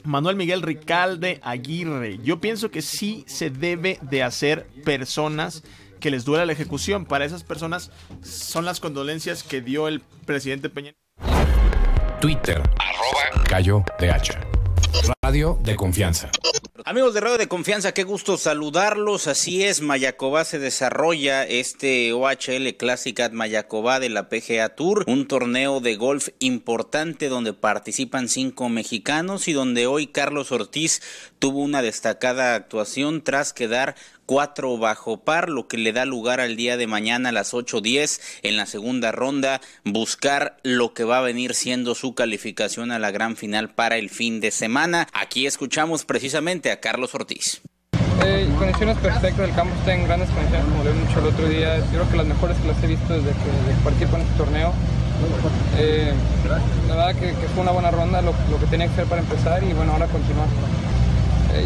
Manuel Miguel Ricalde Aguirre, yo pienso que sí se debe de hacer personas que les duela la ejecución. Para esas personas son las condolencias que dio el presidente Peña. Twitter, @Cayo de Hacha. Radio de confianza. Amigos de Radio de Confianza, qué gusto saludarlos. Así es, Mayacobá se desarrolla este OHL Classic at Mayacobá de la PGA Tour, un torneo de golf importante donde participan 5 mexicanos y donde hoy Carlos Ortiz tuvo una destacada actuación tras quedar 4 bajo par, lo que le da lugar al día de mañana a las 8:10 en la segunda ronda, buscar lo que va a venir siendo su calificación a la gran final para el fin de semana. Aquí escuchamos precisamente a Carlos Ortiz. Condiciones perfectas, el campo está en grandes condiciones, como lo vi mucho el otro día. Yo creo que las mejores que las he visto desde que participo en este torneo. La verdad que fue una buena ronda, lo que tenía que hacer para empezar y bueno, ahora continuar.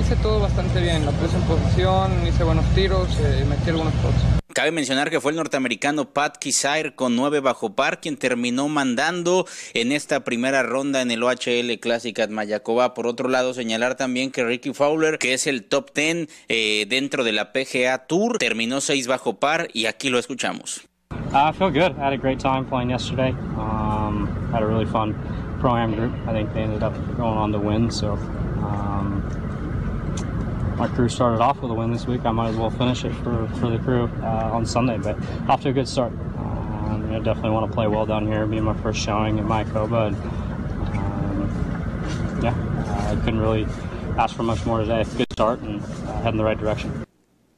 Hice todo bastante bien, la puse en posición, hice buenos tiros, metí algunos pots. Cabe mencionar que fue el norteamericano Pat Kissire con 9 bajo par quien terminó mandando en esta primera ronda en el OHL Classic at Mayacobá. Por otro lado, señalar también que Ricky Fowler, que es el top 10 dentro de la PGA Tour, terminó 6 bajo par y aquí lo escuchamos. I feel good. I had a great time playing yesterday. Had a really fun pro-am group. I think they ended up going on to win, so my crew started off with a win this week. I might as well finish it for the crew on Sunday, but off to a good start. I definitely want to play well down here, being my first showing at Mayakoba. And, I couldn't really ask for much more today. Good start and head in the right direction.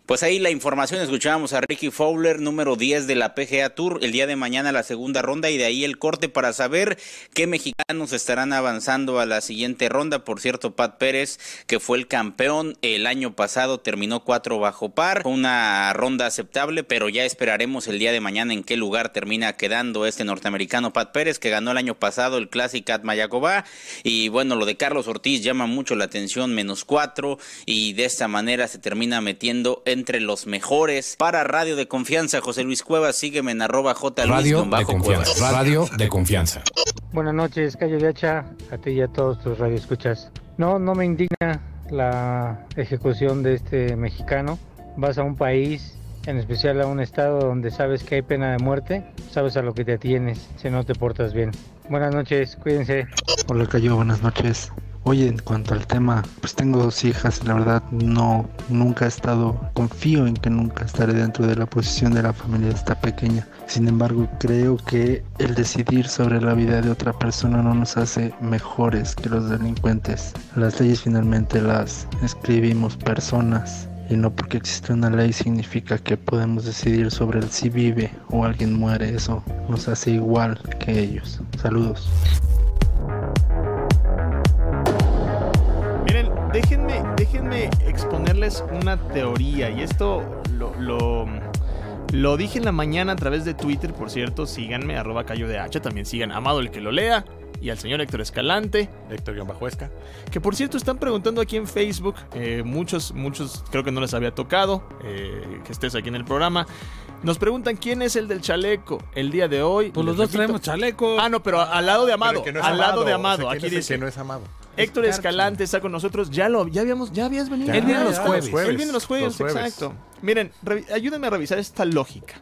Pues ahí la información, escuchábamos a Ricky Fowler, número 10 de la PGA Tour, el día de mañana la segunda ronda y de ahí el corte para saber qué mexicanos estarán avanzando a la siguiente ronda. Por cierto, Pat Pérez, que fue el campeón el año pasado, terminó 4 bajo par, una ronda aceptable, pero ya esperaremos el día de mañana en qué lugar termina quedando este norteamericano Pat Pérez, que ganó el año pasado el Classic at Mayaková. Y bueno, lo de Carlos Ortiz llama mucho la atención, -4, y de esta manera se termina metiendo entre los mejores. Para Radio de Confianza, José Luis Cuevas, sígueme en @JLuis_Cuevas. Radio de Confianza. Buenas noches, Cayo de Hacha, a ti y a todos tus radioescuchas. No me indigna la ejecución de este mexicano. Vas a un país, en especial a un estado donde sabes que hay pena de muerte, sabes a lo que te atienes si no te portas bien. Buenas noches, cuídense. Hola Cayo, buenas noches. Oye, en cuanto al tema, pues tengo 2 hijas, la verdad nunca he estado, confío en que nunca estaré dentro de la posición de la familia de esta pequeña. Sin embargo, creo que el decidir sobre la vida de otra persona no nos hace mejores que los delincuentes. Las leyes finalmente las escribimos personas, y no porque existe una ley significa que podemos decidir sobre el si vive o alguien muere. Eso nos hace igual que ellos. Saludos. Déjenme exponerles una teoría, y esto lo dije en la mañana a través de Twitter. Por cierto, síganme, @Cayo de Hacha, también sigan a Amado el que lo lea y al señor Héctor Escalante, Héctor-Esca, que por cierto están preguntando aquí en Facebook, muchos creo que no les había tocado que estés aquí en el programa. Nos preguntan quién es el del chaleco el día de hoy. Pues los dos traemos chaleco. Ah, no, pero al lado de Amado. No es al lado de Amado. O sea, aquí dice que no es Amado. Héctor Escalante está con nosotros. Ya habías venido. Él viene los jueves. Él viene los jueves, exacto. Miren, ayúdenme a revisar esta lógica.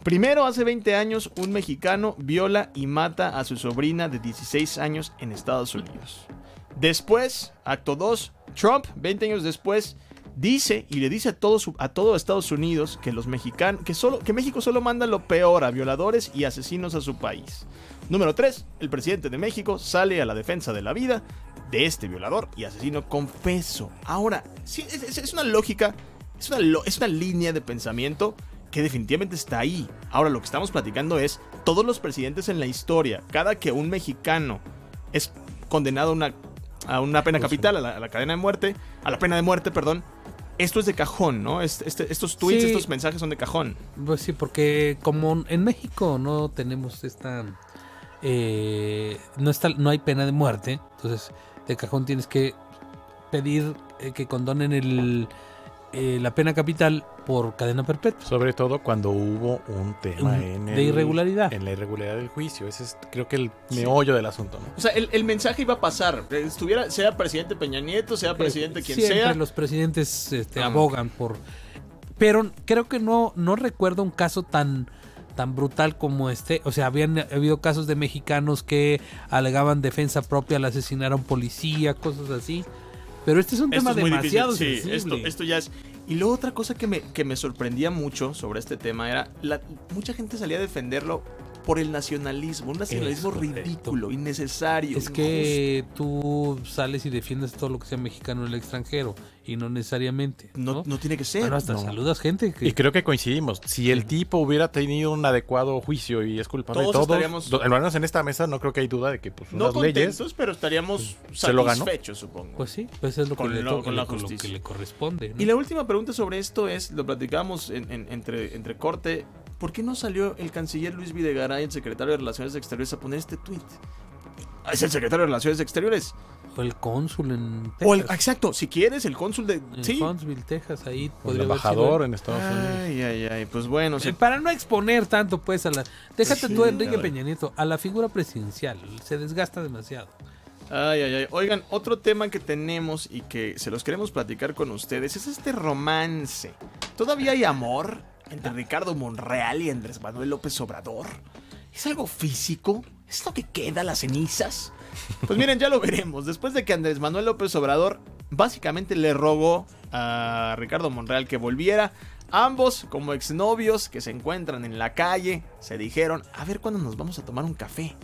Primero, hace 20 años, un mexicano viola y mata a su sobrina de 16 años en Estados Unidos. Después, acto 2, Trump, 20 años después, dice y le dice a todo Estados Unidos que los mexicanos, que México solo manda lo peor a violadores y asesinos a su país. Número 3, el presidente de México sale a la defensa de la vida de este violador y asesino confeso. Ahora, sí, es una lógica, es una línea de pensamiento que definitivamente está ahí. Ahora, lo que estamos platicando es todos los presidentes en la historia. Cada que un mexicano es condenado a una pena capital, a la cadena de muerte, a la pena de muerte, perdón. Esto es de cajón, ¿no? Estos tweets, sí, estos mensajes son de cajón. Pues sí, porque como en México no tenemos no hay pena de muerte, entonces de cajón tienes que pedir que condonen la pena capital por cadena perpetua. Sobre todo cuando hubo un tema de irregularidad. En la irregularidad del juicio. Ese es, creo que, el meollo del asunto, ¿no? O sea, el mensaje iba a pasar. Sea presidente Peña Nieto, sea presidente quien siempre sea. Los presidentes abogan por... Pero creo que no recuerdo un caso tan brutal como este. O sea, habían habido casos de mexicanos que alegaban defensa propia al asesinar a un policía, cosas así. Pero este es un tema demasiado sensible. Sí, esto ya es... Y luego otra cosa que me sorprendía mucho sobre este tema era... mucha gente salía a defenderlo por el nacionalismo. Un nacionalismo ridículo, innecesario, es que tú sales y defiendes todo lo que sea mexicano en el extranjero. Y no necesariamente. No tiene que ser. Bueno, hasta saludas gente. Y creo que coincidimos. Si el tipo hubiera tenido un adecuado juicio y es culpable de todos, al menos en esta mesa no creo que hay duda de que pues no unas leyes, pero estaríamos se lo ganó, satisfechos, supongo. Pues sí, pues es lo que le toca, lo que le corresponde, ¿no? Y la última pregunta sobre esto es, lo platicamos entre corte, ¿por qué no salió el canciller Luis Videgaray, el secretario de Relaciones Exteriores, a poner este tuit? Es el secretario de Relaciones Exteriores. O el cónsul en Texas. Exacto, si quieres, el cónsul de... En Huntsville, Texas, ahí podría el embajador en Estados Unidos. Ay, pues bueno. Para no exponer tanto, pues, déjate tú, Enrique Peña Nieto, a la figura presidencial. Se desgasta demasiado. Ay. Oigan, otro tema que tenemos y que se los queremos platicar con ustedes es este romance. ¿Todavía hay amor entre Ricardo Monreal y Andrés Manuel López Obrador? ¿Es algo físico? ¿Es lo que queda, las cenizas? Pues miren, ya lo veremos. Después de que Andrés Manuel López Obrador básicamente le rogó a Ricardo Monreal que volviera, ambos como exnovios que se encuentran en la calle se dijeron, a ver cuándo nos vamos a tomar un café.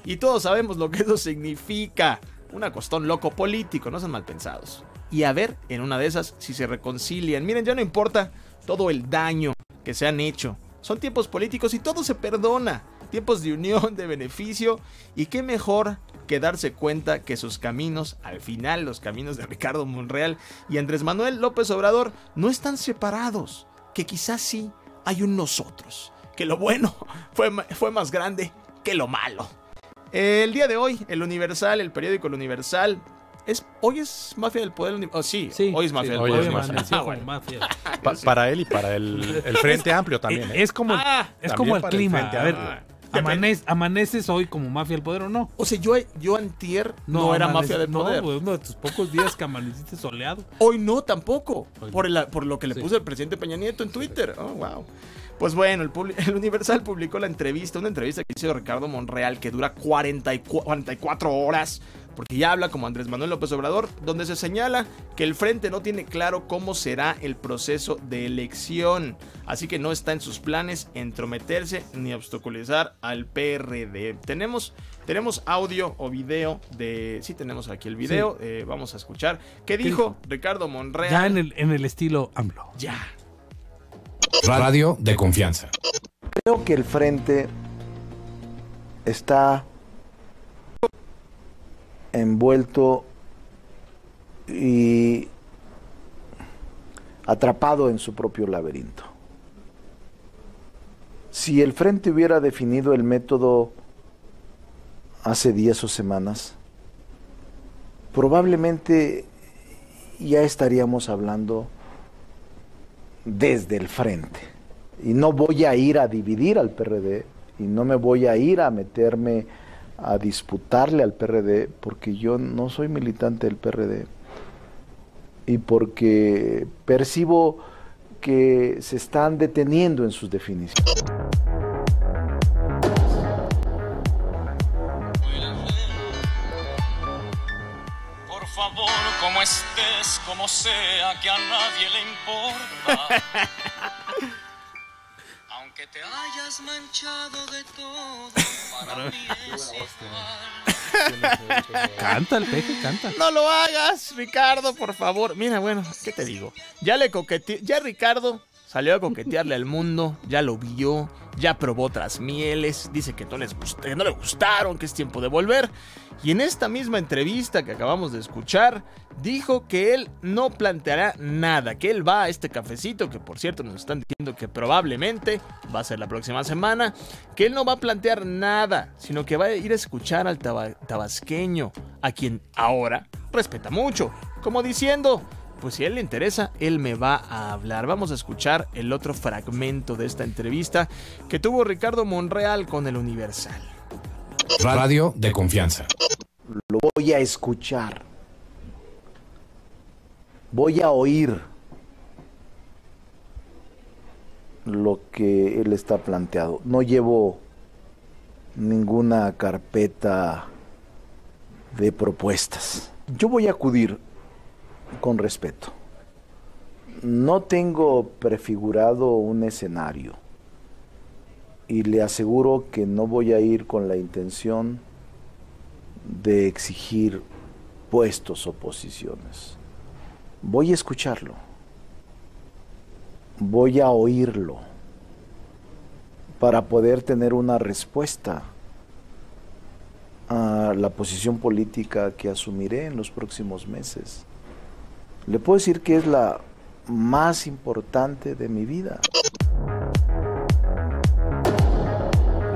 Y todos sabemos lo que eso significa. Un acostón loco político, no sean mal pensados. y a ver, en una de esas, si se reconcilian. Miren, ya no importa todo el daño que se han hecho. Son tiempos políticos y todo se perdona. Tiempos de unión, de beneficio, y qué mejor que darse cuenta que sus caminos, al final los caminos de Ricardo Monreal y Andrés Manuel López Obrador no están separados, que quizás sí hay un nosotros, que lo bueno fue más grande que lo malo. El día de hoy, el Universal, el periódico El Universal, hoy es Mafia del Poder. Sí, hoy es Mafia del Poder. Para él y para el Frente Amplio también. Es como el clima. A ver, ¿amaneces hoy como Mafia del Poder o no? O sea, yo antier no era Mafia del Poder. No, uno de tus pocos días que amaneciste soleado. Hoy no, tampoco. Por lo que le puso el presidente Peña Nieto en Twitter. Oh, wow. Pues bueno, el Universal publicó una entrevista que hizo Ricardo Monreal, que dura 44 horas, porque ya habla como Andrés Manuel López Obrador, donde se señala que el Frente no tiene claro cómo será el proceso de elección, así que no está en sus planes entrometerse ni obstaculizar al PRD. Tenemos audio o video de... Sí, tenemos aquí el video, vamos a escuchar. ¿Qué dijo Ricardo Monreal? Ya en el estilo AMLO. Ya. Radio de confianza. Creo que el Frente está envuelto y atrapado en su propio laberinto. Si el Frente hubiera definido el método hace días o semanas, probablemente ya estaríamos hablando desde el Frente. Y no voy a ir a dividir al PRD, y no me voy a ir a meterme a disputarle al PRD, porque yo no soy militante del PRD, y porque percibo que se están deteniendo en sus definiciones. Por favor, como estés, como sea, que a nadie le importa. Aunque te hayas manchado de todo, para mí es igual. Canta el Peje, canta. No lo hagas, Ricardo, por favor. Mira, bueno, ¿qué te digo? Ya Ricardo salió a coquetearle al mundo, ya lo vio, ya probó otras mieles, dice que no le gustaron, que es tiempo de volver. Y en esta misma entrevista que acabamos de escuchar, dijo que él no planteará nada, que él va a este cafecito, que por cierto nos están diciendo que probablemente va a ser la próxima semana, que él no va a plantear nada, sino que va a ir a escuchar al tabasqueño, a quien ahora respeta mucho, como diciendo... Pues si a él le interesa, él me va a hablar. Vamos a escuchar el otro fragmento de esta entrevista que tuvo Ricardo Monreal con el Universal. Radio de confianza. Lo voy a escuchar. Voy a oír lo que él está planteado. No llevo ninguna carpeta de propuestas. Yo voy a acudir con respeto. No tengo prefigurado un escenario y le aseguro que no voy a ir con la intención de exigir puestos o posiciones. Voy a escucharlo, voy a oírlo para poder tener una respuesta a la posición política que asumiré en los próximos meses. Le puedo decir que es la más importante de mi vida.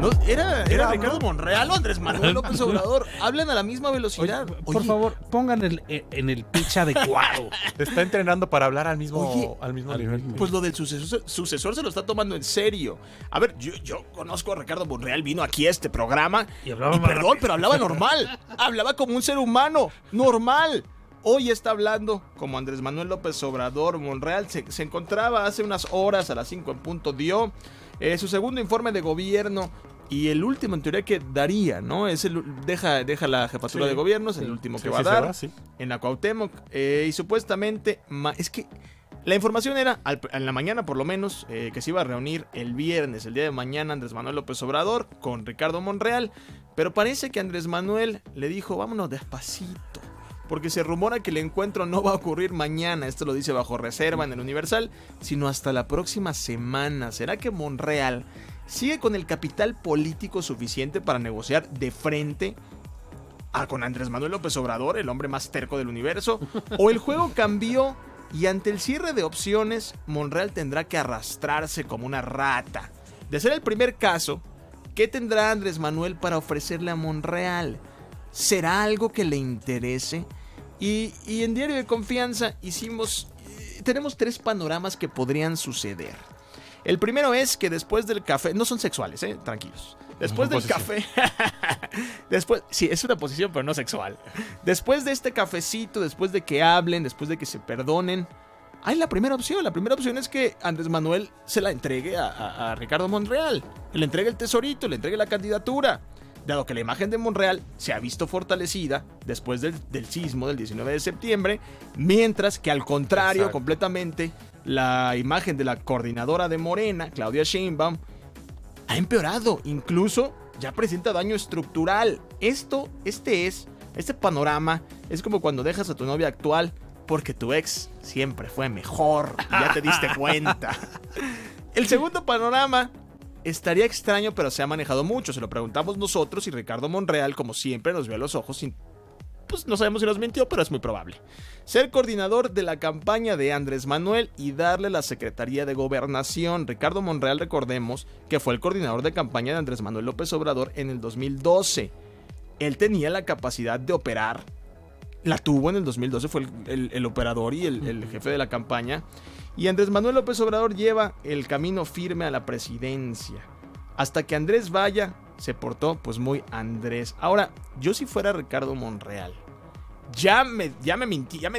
No, ¿Era Ricardo Monreal o Andrés Manuel López Obrador? Hablan a la misma velocidad. Oye, por favor, pongan en el pitch adecuado. Está entrenando para hablar al mismo nivel. Pues lo del sucesor se lo está tomando en serio. A ver, yo conozco a Ricardo Monreal, vino aquí a este programa y perdón, pero hablaba normal. Hablaba como un ser humano, normal. Hoy está hablando como Andrés Manuel López Obrador. Monreal se encontraba hace unas horas, a las 5 en punto, dio su segundo informe de gobierno y el último en teoría que daría, ¿no? Deja la jefatura de gobierno, es el último que va a dar en la Cuauhtémoc. Y supuestamente, es que la información era, en la mañana por lo menos, que se iba a reunir el viernes, el día de mañana, Andrés Manuel López Obrador con Ricardo Monreal. Pero parece que Andrés Manuel le dijo, vámonos despacito. porque se rumora que el encuentro no va a ocurrir mañana, esto lo dice bajo reserva en el Universal, sino hasta la próxima semana. ¿Será que Monreal sigue con el capital político suficiente para negociar de frente con Andrés Manuel López Obrador, el hombre más terco del universo? ¿O el juego cambió y ante el cierre de opciones, Monreal tendrá que arrastrarse como una rata? De ser el primer caso, ¿qué tendrá Andrés Manuel para ofrecerle a Monreal? ¿Será algo que le interese? Y en Diario de Confianza tenemos 3 panoramas que podrían suceder. El primero es que después del café, no son sexuales, tranquilos. Después del café, sí, es una posición pero no sexual. Después de este cafecito, después de que hablen, después de que se perdonen, hay la primera opción. La primera opción es que Andrés Manuel se la entregue a Ricardo Monreal. Le entregue el tesorito, le entregue la candidatura. Dado que la imagen de Monreal se ha visto fortalecida después del sismo del 19 de septiembre, mientras que al contrario, exacto, completamente, la imagen de la coordinadora de Morena, Claudia Sheinbaum, ha empeorado. Incluso ya presenta daño estructural. Este panorama es como cuando dejas a tu novia actual porque tu ex siempre fue mejor y ya te diste cuenta. El segundo panorama estaría extraño, pero se ha manejado mucho. Se lo preguntamos nosotros y Ricardo Monreal, como siempre, nos vio a los ojos. Pues no sabemos si nos mintió, pero es muy probable. Ser coordinador de la campaña de Andrés Manuel y darle la Secretaría de Gobernación. Ricardo Monreal, recordemos que fue el coordinador de campaña de Andrés Manuel López Obrador en el 2012. Él tenía la capacidad de operar. La tuvo en el 2012, fue el operador y el jefe de la campaña. Y Andrés Manuel López Obrador lleva el camino firme a la presidencia. Hasta que Andrés vaya, se portó pues muy Andrés. Ahora, yo si fuera Ricardo Monreal, ya me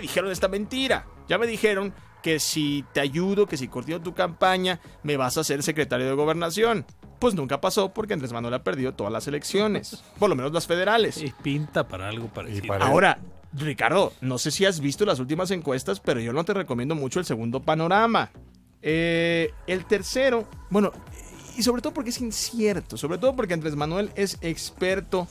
dijeron esta mentira. Ya me dijeron que si te ayudo, que si coordino tu campaña, me vas a ser secretario de Gobernación. Pues nunca pasó porque Andrés Manuel ha perdido todas las elecciones, por lo menos las federales. Y pinta para algo parecido. Ahora, Ricardo, no sé si has visto las últimas encuestas, pero yo no te recomiendo mucho el segundo panorama. El tercero, bueno, y sobre todo porque es incierto, sobre todo porque Andrés Manuel es experto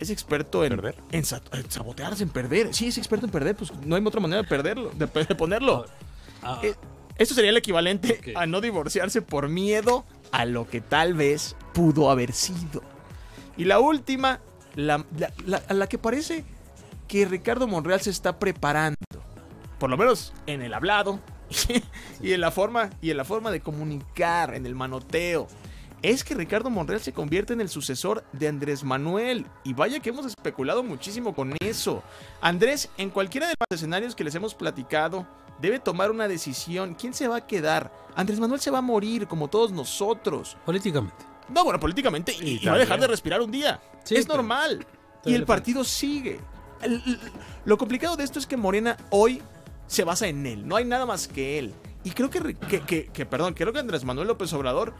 en sabotearse, en perder. Sí, es experto en perder, pues no hay otra manera de perderlo, de ponerlo. Esto sería el equivalente a no divorciarse por miedo a lo que tal vez pudo haber sido. Y la última, la que parece que Ricardo Monreal se está preparando, por lo menos en el hablado y en la forma de comunicar, en el manoteo, es que Ricardo Monreal se convierte en el sucesor de Andrés Manuel. Y vaya que hemos especulado muchísimo con eso. Andrés, en cualquiera de los escenarios que les hemos platicado, debe tomar una decisión. ¿Quién se va a quedar? Andrés Manuel se va a morir, como todos nosotros. Políticamente. No, bueno, políticamente. Y va a dejar de respirar un día. Sí, es normal. Y el partido sigue. Lo complicado de esto es que Morena hoy se basa en él. No hay nada más que él. Y creo creo que Andrés Manuel López Obrador,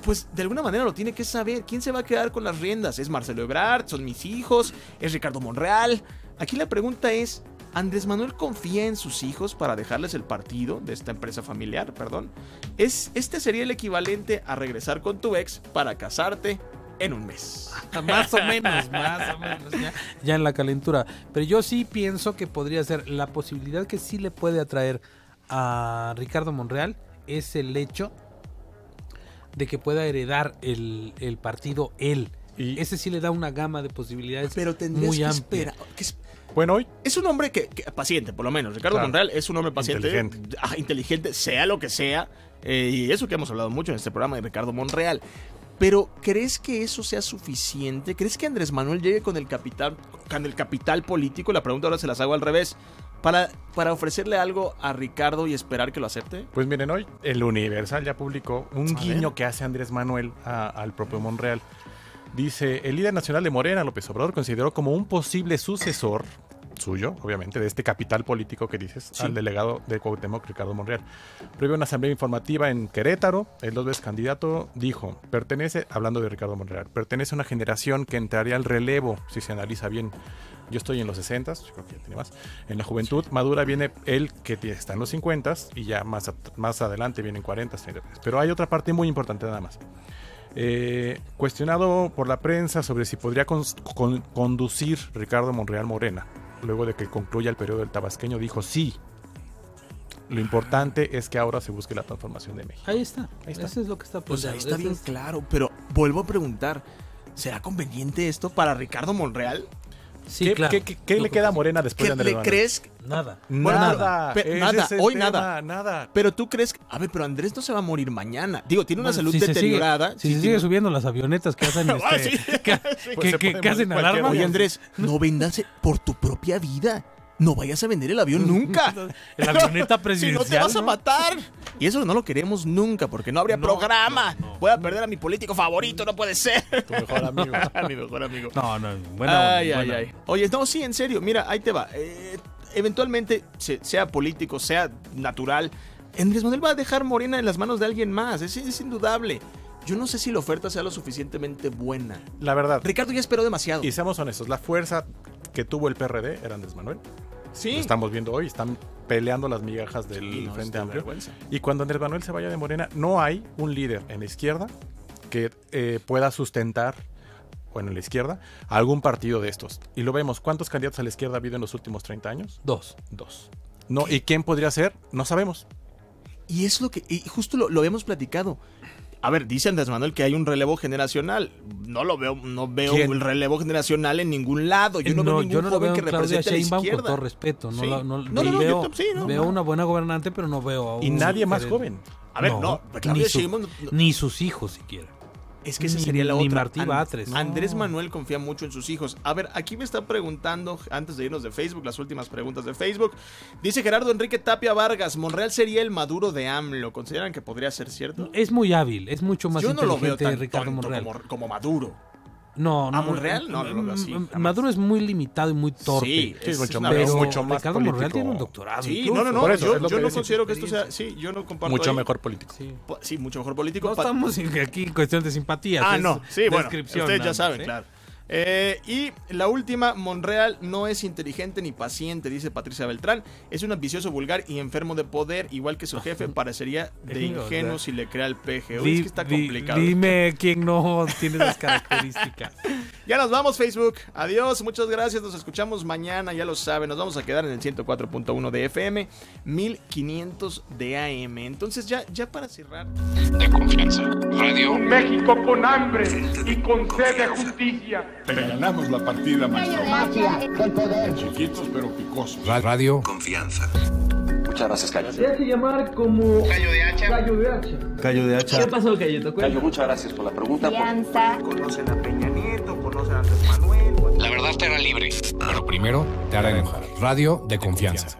pues de alguna manera lo tiene que saber. ¿Quién se va a quedar con las riendas? ¿Es Marcelo Ebrard? ¿Son mis hijos? ¿Es Ricardo Monreal? Aquí la pregunta es, ¿Andrés Manuel confía en sus hijos para dejarles el partido de esta empresa familiar? Este sería el equivalente a regresar con tu ex para casarte en un mes. Más o menos. Ya en la calentura. Pero yo sí pienso que podría ser la posibilidad que sí le puede atraer a Ricardo Monreal es el hecho de que pueda heredar el partido él. Y ese sí le da una gama de posibilidades, pero muy amplia. Bueno, hoy es un hombre que paciente, por lo menos. Ricardo Monreal es un hombre paciente, inteligente, sea lo que sea. Y eso que hemos hablado mucho en este programa de Ricardo Monreal. Pero, ¿crees que eso sea suficiente? ¿Crees que Andrés Manuel llegue con el capital político? La pregunta ahora se las hago al revés. Para ofrecerle algo a Ricardo y esperar que lo acepte. Pues miren, hoy el Universal ya publicó un guiño que hace Andrés Manuel al propio Monreal. Dice, el líder nacional de Morena, López Obrador, consideró como un posible sucesor suyo, obviamente, de este capital político que dices, al delegado de Cuauhtémoc, Ricardo Monreal. Previo a una asamblea informativa en Querétaro, el 2 veces candidato dijo, hablando de Ricardo Monreal, pertenece a una generación que entraría al relevo, si se analiza bien. Yo estoy en los 60s, yo creo que ya tiene más. En la juventud madura viene él que está en los 50s y ya más adelante vienen 40s. Pero hay otra parte muy importante nada más. Cuestionado por la prensa sobre si podría conducir Ricardo Monreal Morena, luego de que concluya el periodo del tabasqueño, dijo sí. Lo importante es que ahora se busque la transformación de México. Ahí está. Eso es lo que está Pues ahí planteado. está bien claro, pero vuelvo a preguntar, ¿será conveniente esto para Ricardo Monreal? Sí, claro. ¿Qué le queda a Morena después de Andrés ¿Le Manuel? crees? Nada. Bueno, Nada. nada, hoy nada. Nada. Pero tú crees, a ver, pero Andrés no se va a morir mañana. Digo, tiene una salud Si se deteriorada. sigue, si se sigue subiendo las avionetas que hacen, que hacen alarma. Oye, Andrés, no vendas por tu propia vida. No vayas a vender el avión nunca. La avioneta presidencial. Si no te vas a matar. Y eso no lo queremos nunca, porque no habría programa. Voy a perder a mi político favorito, no puede ser. Tu mejor amigo. Mi mejor amigo. No, Ay. Oye, no, sí, en serio, mira, ahí te va. Eventualmente, sea político, sea natural, Andrés Manuel va a dejar Morena en las manos de alguien más. Es indudable. Yo no sé si la oferta sea lo suficientemente buena. La verdad. Ricardo ya esperó demasiado. Y seamos honestos, la fuerza que tuvo el PRD era Andrés Manuel. Sí. Lo estamos viendo hoy, están peleando las migajas del Frente Amplio. Y cuando Andrés Manuel se vaya de Morena, no hay un líder en la izquierda que pueda sustentar, bueno, en la izquierda, algún partido de estos. Y lo vemos, ¿cuántos candidatos a la izquierda ha habido en los últimos 30 años? Dos. No, ¿y quién podría ser? No sabemos. Y es lo que, y justo lo habíamos platicado. A ver, dice Andrés Manuel que hay un relevo generacional. No veo el relevo generacional en ningún lado. Yo no veo ningún joven que represente a la izquierda. Con todo respeto, sí. Veo una buena gobernante, pero no veo a un... Y nadie más joven. A ver, ni sus hijos siquiera. Es que esa sería la otra. Ni Martí Batres. Andrés Manuel confía mucho en sus hijos. A ver, aquí me está preguntando, antes de irnos de Facebook, las últimas preguntas de Facebook. Dice Gerardo Enrique Tapia Vargas, Monreal sería el Maduro de AMLO. ¿Consideran que podría ser cierto? Es muy hábil, es mucho más inteligente. Yo no lo veo tan Ricardo Monreal como Maduro. No. ¿A Monreal? No lo veo así. Maduro es muy limitado y muy torpe. Sí, es mucho más Ricardo político. Monreal tiene un doctorado. Sí, incluso. no. Por eso, yo no considero que esto sea... Sí, yo no comparto mucho ahí. mejor político. Sí, mucho mejor político. No estamos aquí en cuestión de simpatías. No. Sí, bueno, ustedes ya saben, ¿sí? claro. Y la última, Monreal no es inteligente ni paciente, dice Patricia Beltrán. Es un ambicioso, vulgar y enfermo de poder, igual que su jefe. Parecería de ingenuo si le crea el peje. Es que está complicado. Dime quién no tiene las características. Ya nos vamos, Facebook. Adiós, muchas gracias. Nos escuchamos mañana, ya lo saben. Nos vamos a quedar en el 104.1 de FM, 1500 de AM. Entonces, ya para cerrar. De Confianza Radio. Un México con hambre y con sed de justicia. Te ganamos la partida, maestro. Chiquitos pero picosos. Radio. Confianza. Muchas gracias, Cayo. Se hace llamar como Gallo de hacha. Gallo de hacha. Gallo de hacha. ¿Qué pasó, Cayito? Cayo, muchas gracias por la pregunta. Conocen a Peña Nieto, conocen a Andrés Manuel. La verdad te hará libre, pero primero te hará enojar. Radio de Confianza.